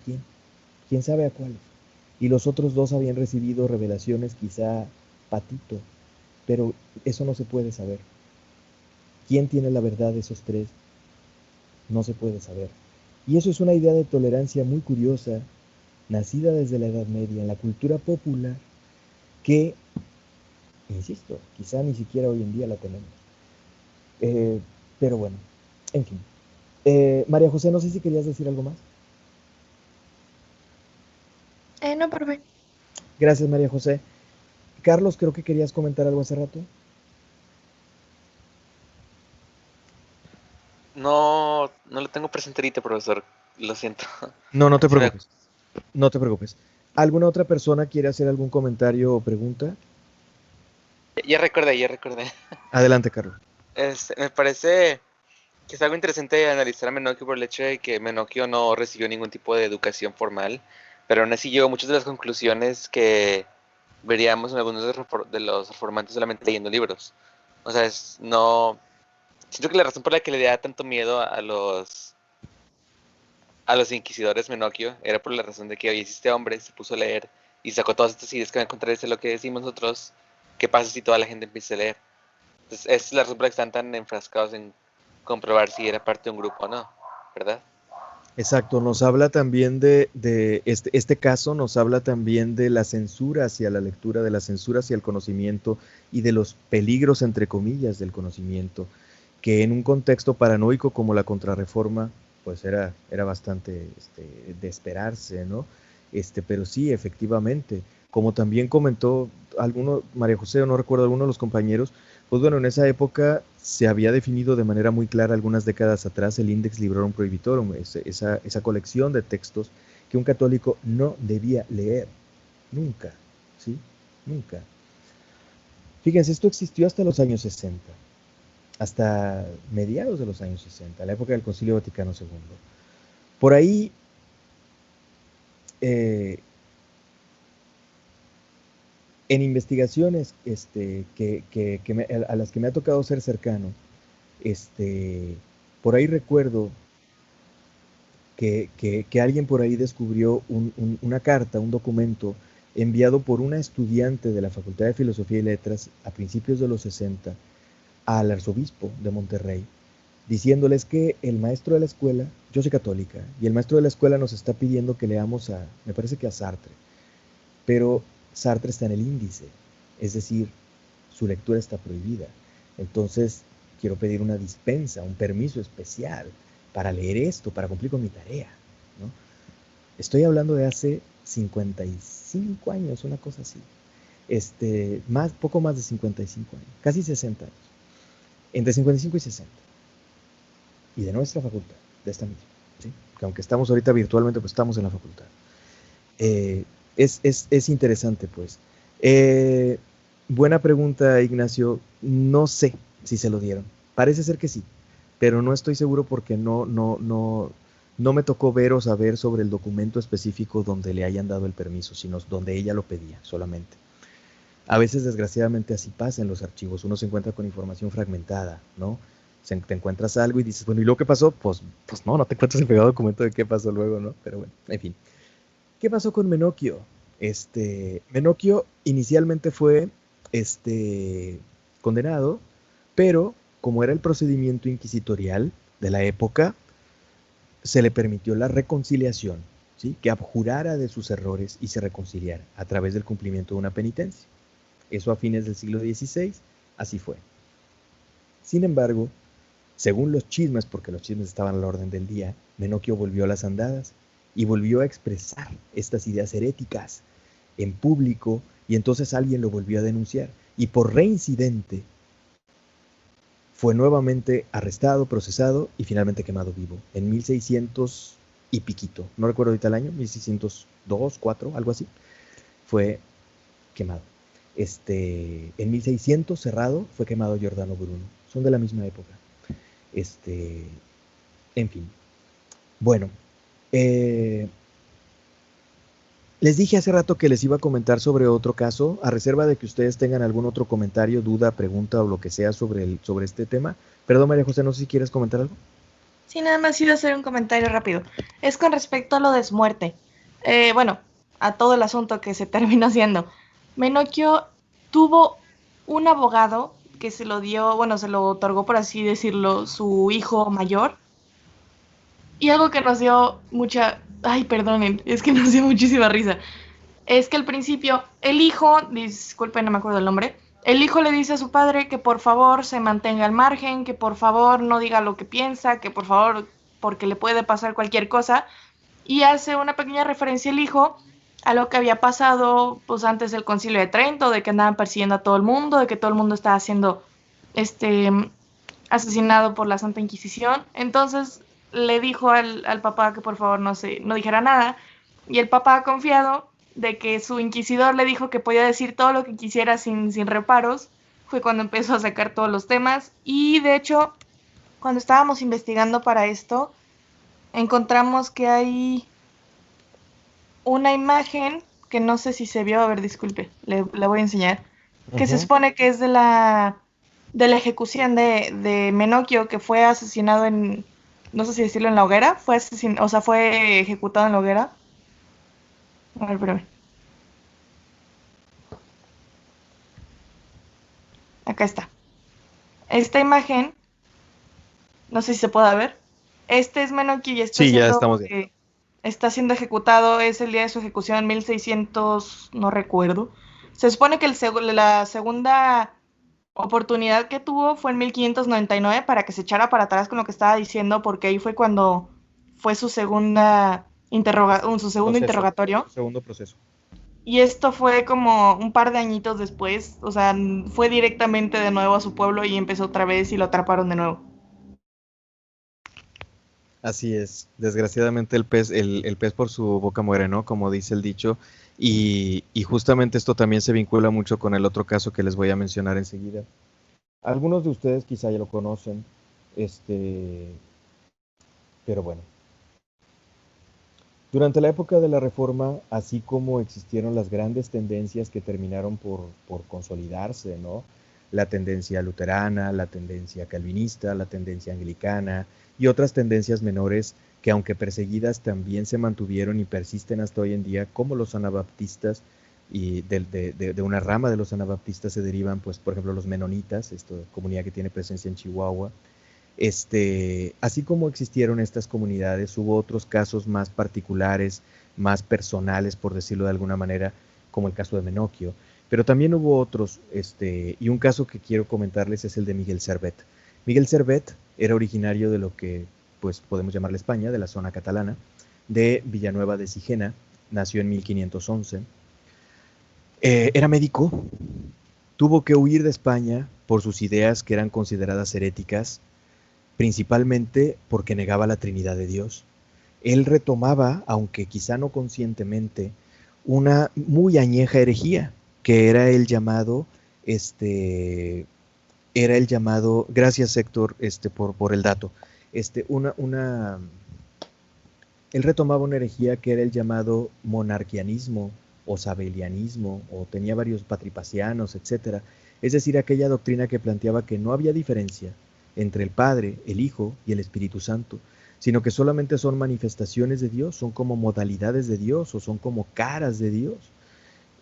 quién sabe a cuáles. Y los otros 2 habían recibido revelaciones quizá patito, pero eso no se puede saber. ¿Quién tiene la verdad de esos 3? No se puede saber. Y eso es una idea de tolerancia muy curiosa, nacida desde la Edad Media, en la cultura popular, que, insisto, quizá ni siquiera hoy en día la tenemos. Pero bueno, en fin. María José, no sé si querías decir algo más. No, profe. Gracias, María José. Carlos, creo que querías comentar algo hace rato. No lo tengo presente ahorita, profesor. Lo siento. No te Se me- preocupes. No te preocupes. ¿Alguna otra persona quiere hacer algún comentario o pregunta? Ya recordé. Adelante, Carlos. Me parece que es algo interesante analizar a Menocchio por el hecho de que Menocchio no recibió ningún tipo de educación formal, pero aún así llegó a muchas de las conclusiones que veríamos en algunos de los reformantes solamente leyendo libros. O sea, no. Siento que la razón por la que le da tanto miedo a los inquisidores Menocchio era por la razón de que, oye, si este hombre se puso a leer y sacó todas estas ideas que van a contrarrestar lo que decimos nosotros, ¿qué pasa si toda la gente empieza a leer? Entonces, esa es la razón por la que están tan enfrascados en comprobar si era parte de un grupo o no, ¿verdad? Exacto, nos habla también de este caso, nos habla también de la censura hacia la lectura, de la censura hacia el conocimiento y de los peligros, entre comillas, del conocimiento, que en un contexto paranoico como la Contrarreforma, pues era bastante de esperarse, ¿no? Pero sí, efectivamente, como también comentó María José, o no recuerdo, alguno de los compañeros, pues bueno, en esa época se había definido de manera muy clara algunas décadas atrás el Index Librorum Prohibitorum, esa colección de textos que un católico no debía leer, nunca, ¿sí? Nunca. Fíjense, esto existió hasta los años 60, hasta mediados de los años 60, la época del Concilio Vaticano II. Por ahí, en investigaciones a las que me ha tocado ser cercano, por ahí recuerdo que alguien por ahí descubrió una carta, un documento enviado por una estudiante de la Facultad de Filosofía y Letras a principios de los 60 al arzobispo de Monterrey, diciéndoles que el maestro de la escuela, yo soy católica, y el maestro de la escuela nos está pidiendo que leamos me parece que a Sartre, pero Sartre está en el índice, es decir, su lectura está prohibida. Entonces, quiero pedir una dispensa, un permiso especial para leer esto, para cumplir con mi tarea, ¿no? Estoy hablando de hace 55 años, una cosa así. Poco más de 55 años, casi 60 años. Entre 55 y 60. Y de nuestra facultad, de esta misma, ¿sí? Que aunque estamos ahorita virtualmente, pues estamos en la facultad. Es interesante, pues. Buena pregunta, Ignacio. No sé si se lo dieron. Parece ser que sí, pero no estoy seguro porque no me tocó ver o saber sobre el documento específico donde le hayan dado el permiso, sino donde ella lo pedía solamente. A veces, desgraciadamente, así pasa en los archivos. Uno se encuentra con información fragmentada, ¿no? Te encuentras algo y dices, bueno, ¿y luego qué pasó? Pues no te encuentras el pegado documento de qué pasó luego, ¿no? Pero bueno, en fin. ¿Qué pasó con Menocchio? Menocchio inicialmente fue condenado, pero como era el procedimiento inquisitorial de la época, se le permitió la reconciliación, ¿sí? Que abjurara de sus errores y se reconciliara a través del cumplimiento de una penitencia. Eso a fines del siglo XVI, así fue. Sin embargo, según los chismes, porque los chismes estaban a la orden del día, Menocchio volvió a las andadas y volvió a expresar estas ideas heréticas en público, y entonces alguien lo volvió a denunciar, y por reincidente fue nuevamente arrestado, procesado y finalmente quemado vivo en 1600 y piquito, no recuerdo ahorita el año, 1602, 4, algo así, fue quemado. En 1600 cerrado fue quemado Giordano Bruno, son de la misma época. En fin, bueno, les dije hace rato que les iba a comentar sobre otro caso, a reserva de que ustedes tengan algún otro comentario, duda, pregunta o lo que sea sobre este tema. Perdón, María José, no sé si quieres comentar algo. Sí, nada más iba a hacer un comentario rápido. Es con respecto a lo de Smuerte. Bueno, a todo el asunto que se terminó haciendo. Menocchio tuvo un abogado que se lo dio, bueno, se lo otorgó, por así decirlo, su hijo mayor. Y algo que nos dio perdonen, es que nos dio muchísima risa. Es que al principio, el hijo, disculpen, no me acuerdo el nombre, el hijo le dice a su padre que por favor se mantenga al margen, que por favor no diga lo que piensa, que por favor, porque le puede pasar cualquier cosa. Y hace una pequeña referencia el hijo a lo que había pasado pues antes del Concilio de Trento, de que andaban persiguiendo a todo el mundo, de que todo el mundo estaba siendo asesinado por la Santa Inquisición. Entonces le dijo al papá que por favor no dijera nada, y el papá, confiado de que su inquisidor le dijo que podía decir todo lo que quisiera sin reparos, fue cuando empezó a sacar todos los temas. Y de hecho, cuando estábamos investigando para esto, encontramos que hay una imagen que no sé si se vio, a ver, disculpe, le voy a enseñar, que se supone que es de la ejecución de Menocchio, que fue asesinado en, no sé si decirlo, en la hoguera, fue ejecutado en la hoguera. A ver, espérame. Acá está. Esta imagen, no sé si se puede ver. Este es Menocchio y Sí, ya estamos bien. está siendo ejecutado, es el día de su ejecución, 1600, no recuerdo. Se supone que la segunda oportunidad que tuvo fue en 1599 para que se echara para atrás con lo que estaba diciendo, porque ahí fue cuando fue su segundo interrogatorio. Segundo proceso. Y esto fue como un par de añitos después, o sea, fue directamente de nuevo a su pueblo y empezó otra vez y lo atraparon de nuevo. Así es, desgraciadamente el pez por su boca muere, ¿no? Como dice el dicho, y justamente esto también se vincula mucho con el otro caso que les voy a mencionar enseguida. Algunos de ustedes quizá ya lo conocen, pero bueno. Durante la época de la Reforma, así como existieron las grandes tendencias que terminaron por consolidarse, ¿no? La tendencia luterana, la tendencia calvinista, la tendencia anglicana y otras tendencias menores que aunque perseguidas también se mantuvieron y persisten hasta hoy en día, como los anabaptistas, y de una rama de los anabaptistas se derivan, pues, por ejemplo, los menonitas, esta comunidad que tiene presencia en Chihuahua. Así como existieron estas comunidades, hubo otros casos más particulares, más personales, por decirlo de alguna manera, como el caso de Menocchio, pero también hubo otros, y un caso que quiero comentarles es el de Miguel Servet. Miguel Servet era originario de lo que pues podemos llamarle España, de la zona catalana, de Villanueva de Sigena, nació en 1511. Era médico, tuvo que huir de España por sus ideas que eran consideradas heréticas, principalmente porque negaba la Trinidad de Dios. Él retomaba, aunque quizá no conscientemente, una muy añeja herejía, que era el llamado, gracias Héctor, por el dato, él retomaba una herejía que era el llamado monarquianismo o sabelianismo, o tenía varios patripacianos, etc. Es decir, aquella doctrina que planteaba que no había diferencia entre el Padre, el Hijo y el Espíritu Santo, sino que solamente son manifestaciones de Dios, son como modalidades de Dios o son como caras de Dios.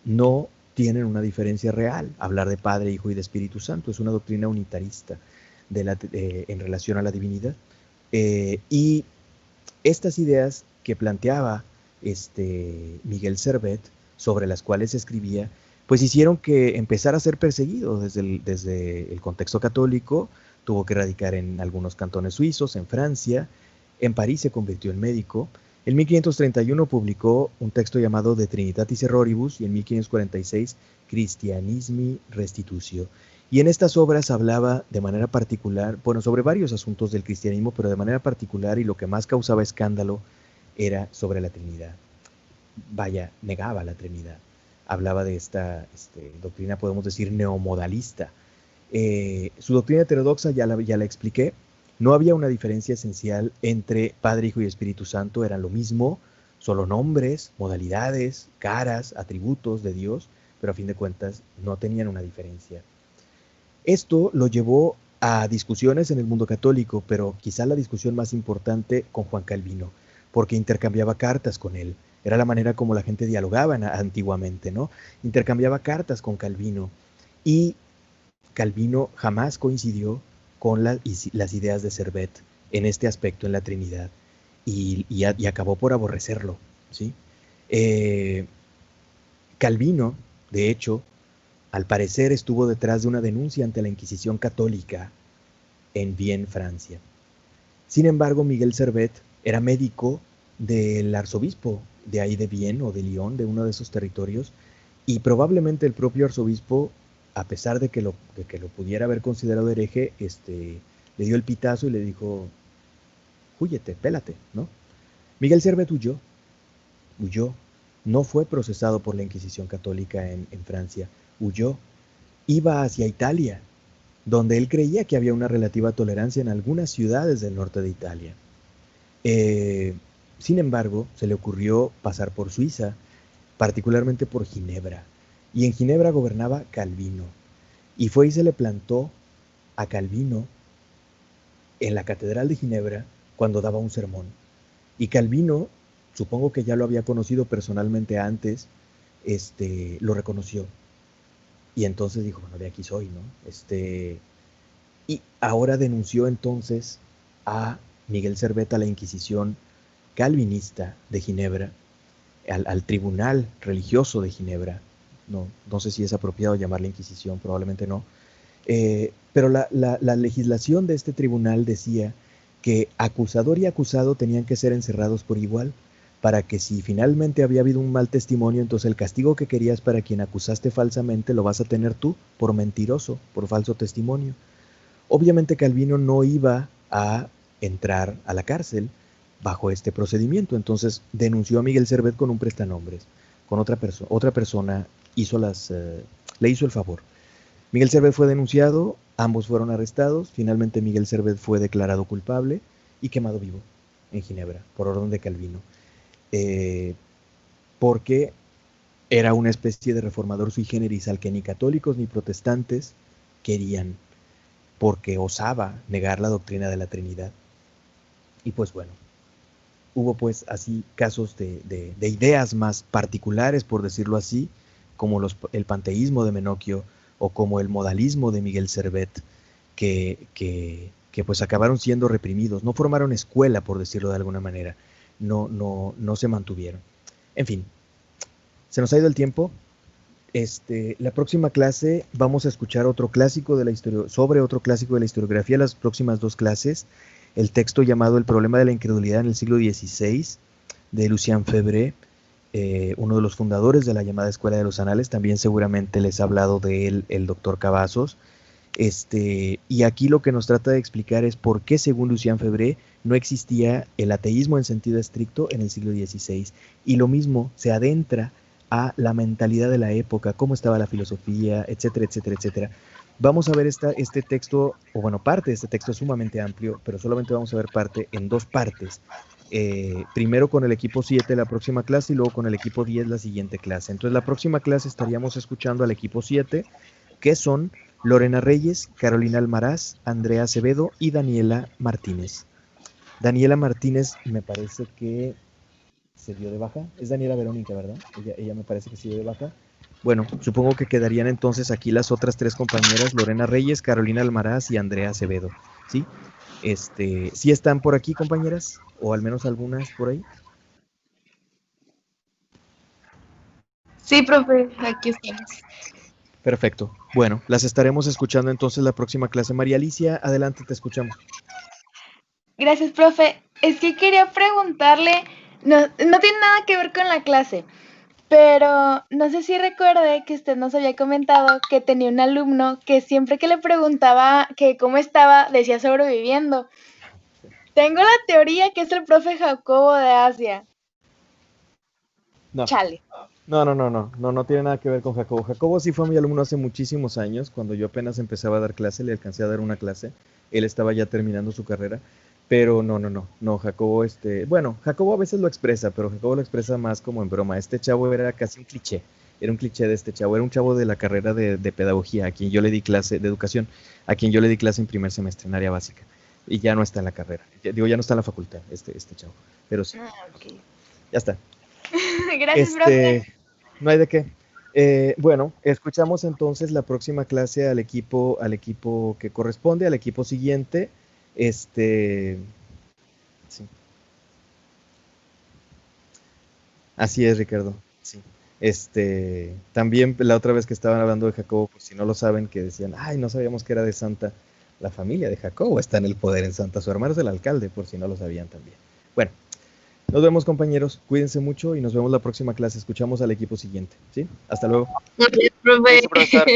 No tienen una diferencia real. Hablar de Padre, Hijo y de Espíritu Santo es una doctrina unitarista en relación a la divinidad. Y estas ideas que planteaba Miguel Servet, sobre las cuales escribía, pues hicieron que empezara a ser perseguido desde el contexto católico. Tuvo que radicar en algunos cantones suizos, en Francia, en París se convirtió en médico. En 1531 publicó un texto llamado De Trinitatis Erroribus y en 1546 Christianismi Restitutio. Y en estas obras hablaba de manera particular, bueno, sobre varios asuntos del cristianismo, pero de manera particular, y lo que más causaba escándalo era sobre la Trinidad. Vaya, negaba la Trinidad. Hablaba de esta doctrina, podemos decir, neomodalista. Su doctrina heterodoxa ya la expliqué. No había una diferencia esencial entre Padre, Hijo y Espíritu Santo, eran lo mismo, solo nombres, modalidades, caras, atributos de Dios, pero a fin de cuentas no tenían una diferencia. Esto lo llevó a discusiones en el mundo católico, pero quizá la discusión más importante con Juan Calvino, porque intercambiaba cartas con él. Era la manera como la gente dialogaba antiguamente, ¿no? Intercambiaba cartas con Calvino y Calvino jamás coincidió con las ideas de Servet en este aspecto, en la Trinidad, y acabó por aborrecerlo, ¿sí? Calvino, de hecho, al parecer estuvo detrás de una denuncia ante la Inquisición católica en Vienne, Francia. Sin embargo, Miguel Servet era médico del arzobispo de ahí de Vienne o de Lyon, de uno de esos territorios, y probablemente el propio arzobispo, a pesar de que lo pudiera haber considerado hereje, le dio el pitazo y le dijo, húyete, pélate, ¿no? Miguel Servet huyó, no fue procesado por la Inquisición católica en Francia, huyó iba hacia Italia, donde él creía que había una relativa tolerancia en algunas ciudades del norte de Italia. Sin embargo, se le ocurrió pasar por Suiza, particularmente por Ginebra, y en Ginebra gobernaba Calvino, y fue y se le plantó a Calvino en la Catedral de Ginebra cuando daba un sermón. Y Calvino, supongo que ya lo había conocido personalmente antes, lo reconoció. Y entonces dijo, bueno, de aquí soy, ¿no? Y ahora denunció entonces a Miguel Servet a la Inquisición calvinista de Ginebra, al tribunal religioso de Ginebra. No sé si es apropiado llamarle Inquisición, probablemente no. Pero la legislación de este tribunal decía que acusador y acusado tenían que ser encerrados por igual, para que si finalmente había habido un mal testimonio, entonces el castigo que querías para quien acusaste falsamente lo vas a tener tú por mentiroso, por falso testimonio. Obviamente Calvino no iba a entrar a la cárcel bajo este procedimiento, entonces denunció a Miguel Servet con un prestanombres, con otra persona le hizo el favor. Miguel Servet fue denunciado, ambos fueron arrestados, finalmente Miguel Servet fue declarado culpable y quemado vivo en Ginebra, por orden de Calvino, porque era una especie de reformador sui generis al que ni católicos ni protestantes querían, porque osaba negar la doctrina de la Trinidad. Y pues bueno, hubo pues así casos de ideas más particulares, por decirlo así, como el panteísmo de Menocchio o como el modalismo de Miguel Servet, que pues acabaron siendo reprimidos, no formaron escuela, por decirlo de alguna manera, no se mantuvieron. En fin, se nos ha ido el tiempo. La próxima clase vamos a escuchar otro clásico de la historia, sobre otro clásico de la historiografía, las próximas 2 clases, el texto llamado El problema de la incredulidad en el siglo XVI, de Lucien Febvre, uno de los fundadores de la llamada Escuela de los Anales. También seguramente les ha hablado de él el doctor Cavazos. Y aquí lo que nos trata de explicar es por qué, según Lucien Febvre, no existía el ateísmo en sentido estricto en el siglo XVI. Y lo mismo se adentra a la mentalidad de la época, cómo estaba la filosofía, etcétera, etcétera, etcétera. Vamos a ver este texto, o bueno, parte de este texto es sumamente amplio, pero solamente vamos a ver parte en 2 partes. Primero con el equipo 7 la próxima clase y luego con el equipo 10 la siguiente clase. Entonces la próxima clase estaríamos escuchando al equipo 7, que son Lorena Reyes, Carolina Almaraz, Andrea Acevedo y Daniela Martínez. Daniela Martínez me parece que se dio de baja. Es Daniela Verónica, ¿verdad? Ella me parece que se dio de baja. Bueno, supongo que quedarían entonces aquí las otras 3 compañeras, Lorena Reyes, Carolina Almaraz y Andrea Acevedo, ¿sí? ¿Sí están por aquí, compañeras? O al menos algunas por ahí. Sí, profe, aquí estamos. Perfecto. Bueno, las estaremos escuchando entonces la próxima clase. María Alicia, adelante, te escuchamos. Gracias, profe. Es que quería preguntarle, no tiene nada que ver con la clase, pero no sé si recuerde que usted nos había comentado que tenía un alumno que siempre que le preguntaba que cómo estaba, decía sobreviviendo. Tengo la teoría que es el profe Jacobo de Asia. No. Chale. No tiene nada que ver con Jacobo. Jacobo sí fue mi alumno hace muchísimos años, cuando yo apenas empezaba a dar clase, le alcancé a dar una clase, él estaba ya terminando su carrera, pero no, Jacobo, bueno, Jacobo a veces lo expresa, pero Jacobo lo expresa más como en broma. Este chavo era casi un cliché, era un cliché de este chavo, era un chavo de la carrera de pedagogía, a quien yo le di clase, de educación, a quien yo le di clase en primer semestre, en área básica, y ya no está en la carrera, ya no está en la facultad, este chavo, pero sí, Okay. ya está. Gracias, profe. No hay de qué. Bueno, escuchamos entonces la próxima clase al equipo que corresponde, al equipo siguiente. Sí. Así es, Ricardo. Sí. También la otra vez que estaban hablando de Jacobo, pues si no lo saben, que decían, ay, no sabíamos que era de Santa. La familia de Jacobo está en el poder en Santa. Su hermano es el alcalde, por si no lo sabían también. Bueno. Nos vemos, compañeros. Cuídense mucho y nos vemos la próxima clase. Escuchamos al equipo siguiente. ¿Sí? Hasta luego. Gracias, profe. Sí, profesor.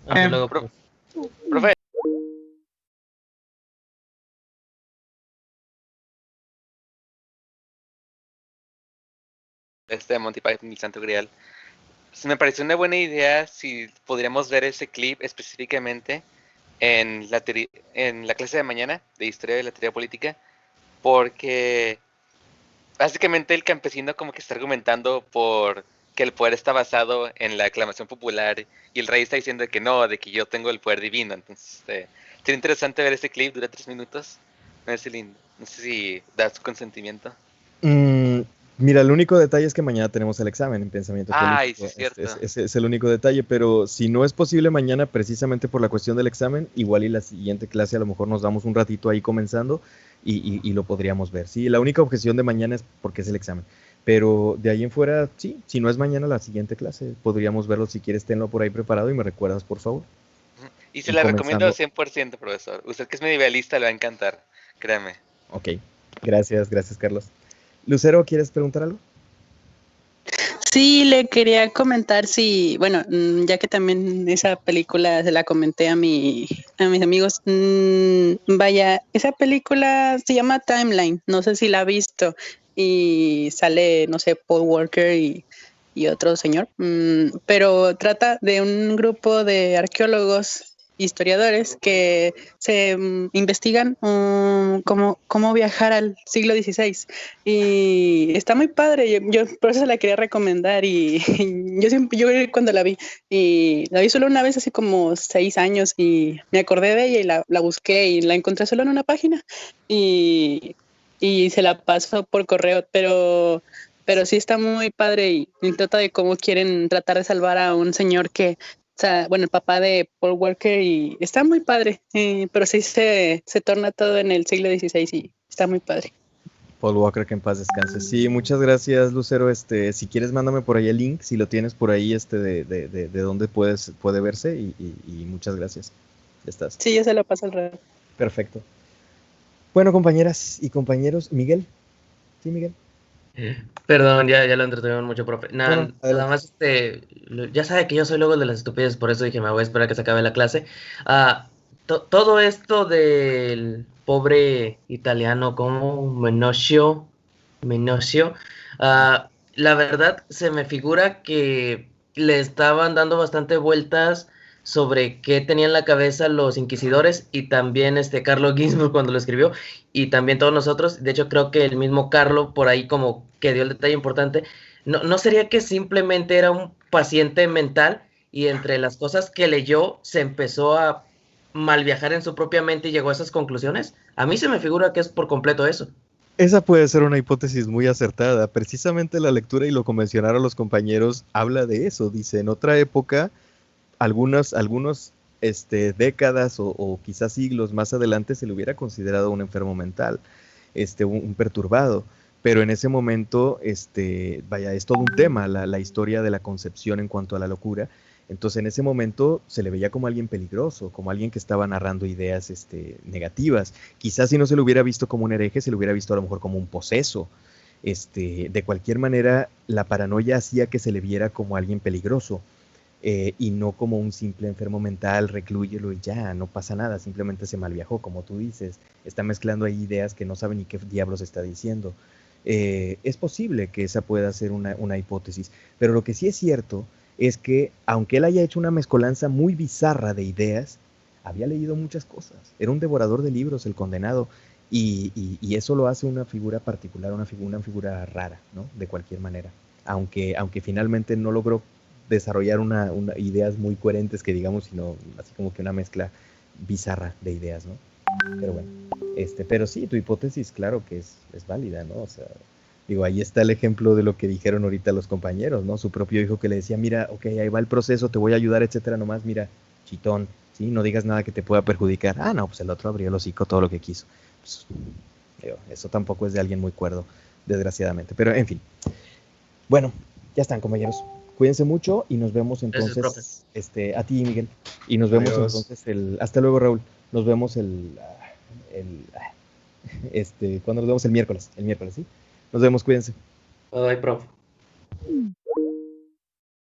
Hasta luego, Profe. Monty Python y el Santo Grial. pues, me pareció una buena idea si podríamos ver ese clip específicamente en la clase de mañana de historia de la teoría política, porque básicamente el campesino como que está argumentando por que el poder está basado en la aclamación popular y el rey está diciendo que no, de que yo tengo el poder divino. Entonces, sería interesante ver este clip, dura 3 minutos. No sé si da su consentimiento. Mira, el único detalle es que mañana tenemos el examen en pensamiento Ay, político. sí, es cierto. Ese es el único detalle, pero si no es posible mañana, precisamente por la cuestión del examen, igual y la siguiente clase a lo mejor nos damos un ratito ahí comenzando y lo podríamos ver. Sí, la única objeción de mañana es porque es el examen. Pero de ahí en fuera, sí, si no es mañana la siguiente clase, podríamos verlo. Si quieres, tenlo por ahí preparado y me recuerdas, por favor. Y se Y la recomiendo comenzando. 100%, profesor. Usted que es medievalista le va a encantar, créame. Ok, gracias, Carlos. Lucero, ¿quieres preguntar algo? Sí, le quería comentar si, bueno, ya que también esa película se la comenté a mis amigos, vaya, esa película se llama Timeline, no sé si la ha visto, y sale, no sé, Paul Walker y otro señor, pero trata de un grupo de arqueólogos, historiadores que se investigan cómo viajar al siglo XVI y está muy padre. Yo por eso la quería recomendar y yo cuando la vi solo una vez hace como 6 años y me acordé de ella y la busqué y la encontré solo en una página y se la paso por correo, pero sí está muy padre y trata de cómo quieren tratar de salvar a un señor que, o sea, bueno, el papá de Paul Walker y está muy padre, pero sí se torna todo en el siglo XVI y está muy padre. Paul Walker, que en paz descanse. Sí, muchas gracias, Lucero. Si quieres, mándame por ahí el link, si lo tienes por ahí, de dónde puede verse y muchas gracias. Ya estás. Sí, yo se lo paso al rato. Perfecto. Bueno, compañeras y compañeros, Miguel. Sí, Miguel. Perdón, ya lo entretuvieron mucho, profe. Nada, No, nada más, ya sabe que yo soy luego el de las estupideces, por eso dije, me voy a esperar a que se acabe la clase. Todo esto del pobre italiano como Menoscio, la verdad se me figura que le estaban dando bastante vueltas sobre qué tenían en la cabeza los inquisidores y también Carlo Ginzburg cuando lo escribió y también todos nosotros. De hecho, creo que el mismo Carlo por ahí como que dio el detalle importante. ¿No sería que simplemente era un paciente mental y entre las cosas que leyó se empezó a mal viajar en su propia mente y llegó a esas conclusiones? A mí se me figura que es por completo eso. Esa puede ser una hipótesis muy acertada. Precisamente la lectura y lo que mencionaron los compañeros habla de eso. Dice, en otra época, algunos décadas o quizás siglos más adelante se le hubiera considerado un enfermo mental, un perturbado. Pero en ese momento, vaya, es todo un tema, la historia de la concepción en cuanto a la locura. Entonces, en ese momento se le veía como alguien peligroso, como alguien que estaba narrando ideas negativas. Quizás si no se le hubiera visto como un hereje, se le hubiera visto a lo mejor como un poseso. De cualquier manera, la paranoia hacía que se le viera como alguien peligroso y no como un simple enfermo mental, reclúyelo y ya, no pasa nada, simplemente se malviajó, como tú dices. Está mezclando ahí ideas que no sabe ni qué diablos está diciendo. Es posible que esa pueda ser una hipótesis, pero lo que sí es cierto es que, aunque él haya hecho una mezcolanza muy bizarra de ideas, había leído muchas cosas. Era un devorador de libros, el condenado, y eso lo hace una figura particular, una figura rara, ¿no? De cualquier manera. Aunque finalmente no logró desarrollar ideas muy coherentes que digamos, sino así como que una mezcla bizarra de ideas, ¿no? Pero bueno, pero sí, tu hipótesis, claro que es válida, ¿no? O sea, digo, ahí está el ejemplo de lo que dijeron ahorita los compañeros, ¿no? Su propio hijo que le decía, mira, ok, ahí va el proceso, te voy a ayudar, etcétera, nomás, mira, chitón, ¿sí? No digas nada que te pueda perjudicar. Ah, no, pues el otro abrió el hocico todo lo que quiso. Pues, digo, eso tampoco es de alguien muy cuerdo, desgraciadamente. Pero, en fin. Bueno, ya están, compañeros. Cuídense mucho y nos vemos entonces. Gracias, a ti, Miguel. Y nos vemos entonces hasta luego, Raúl. Nos vemos ¿cuándo nos vemos? El miércoles, ¿sí? Nos vemos, cuídense. Bye, profe.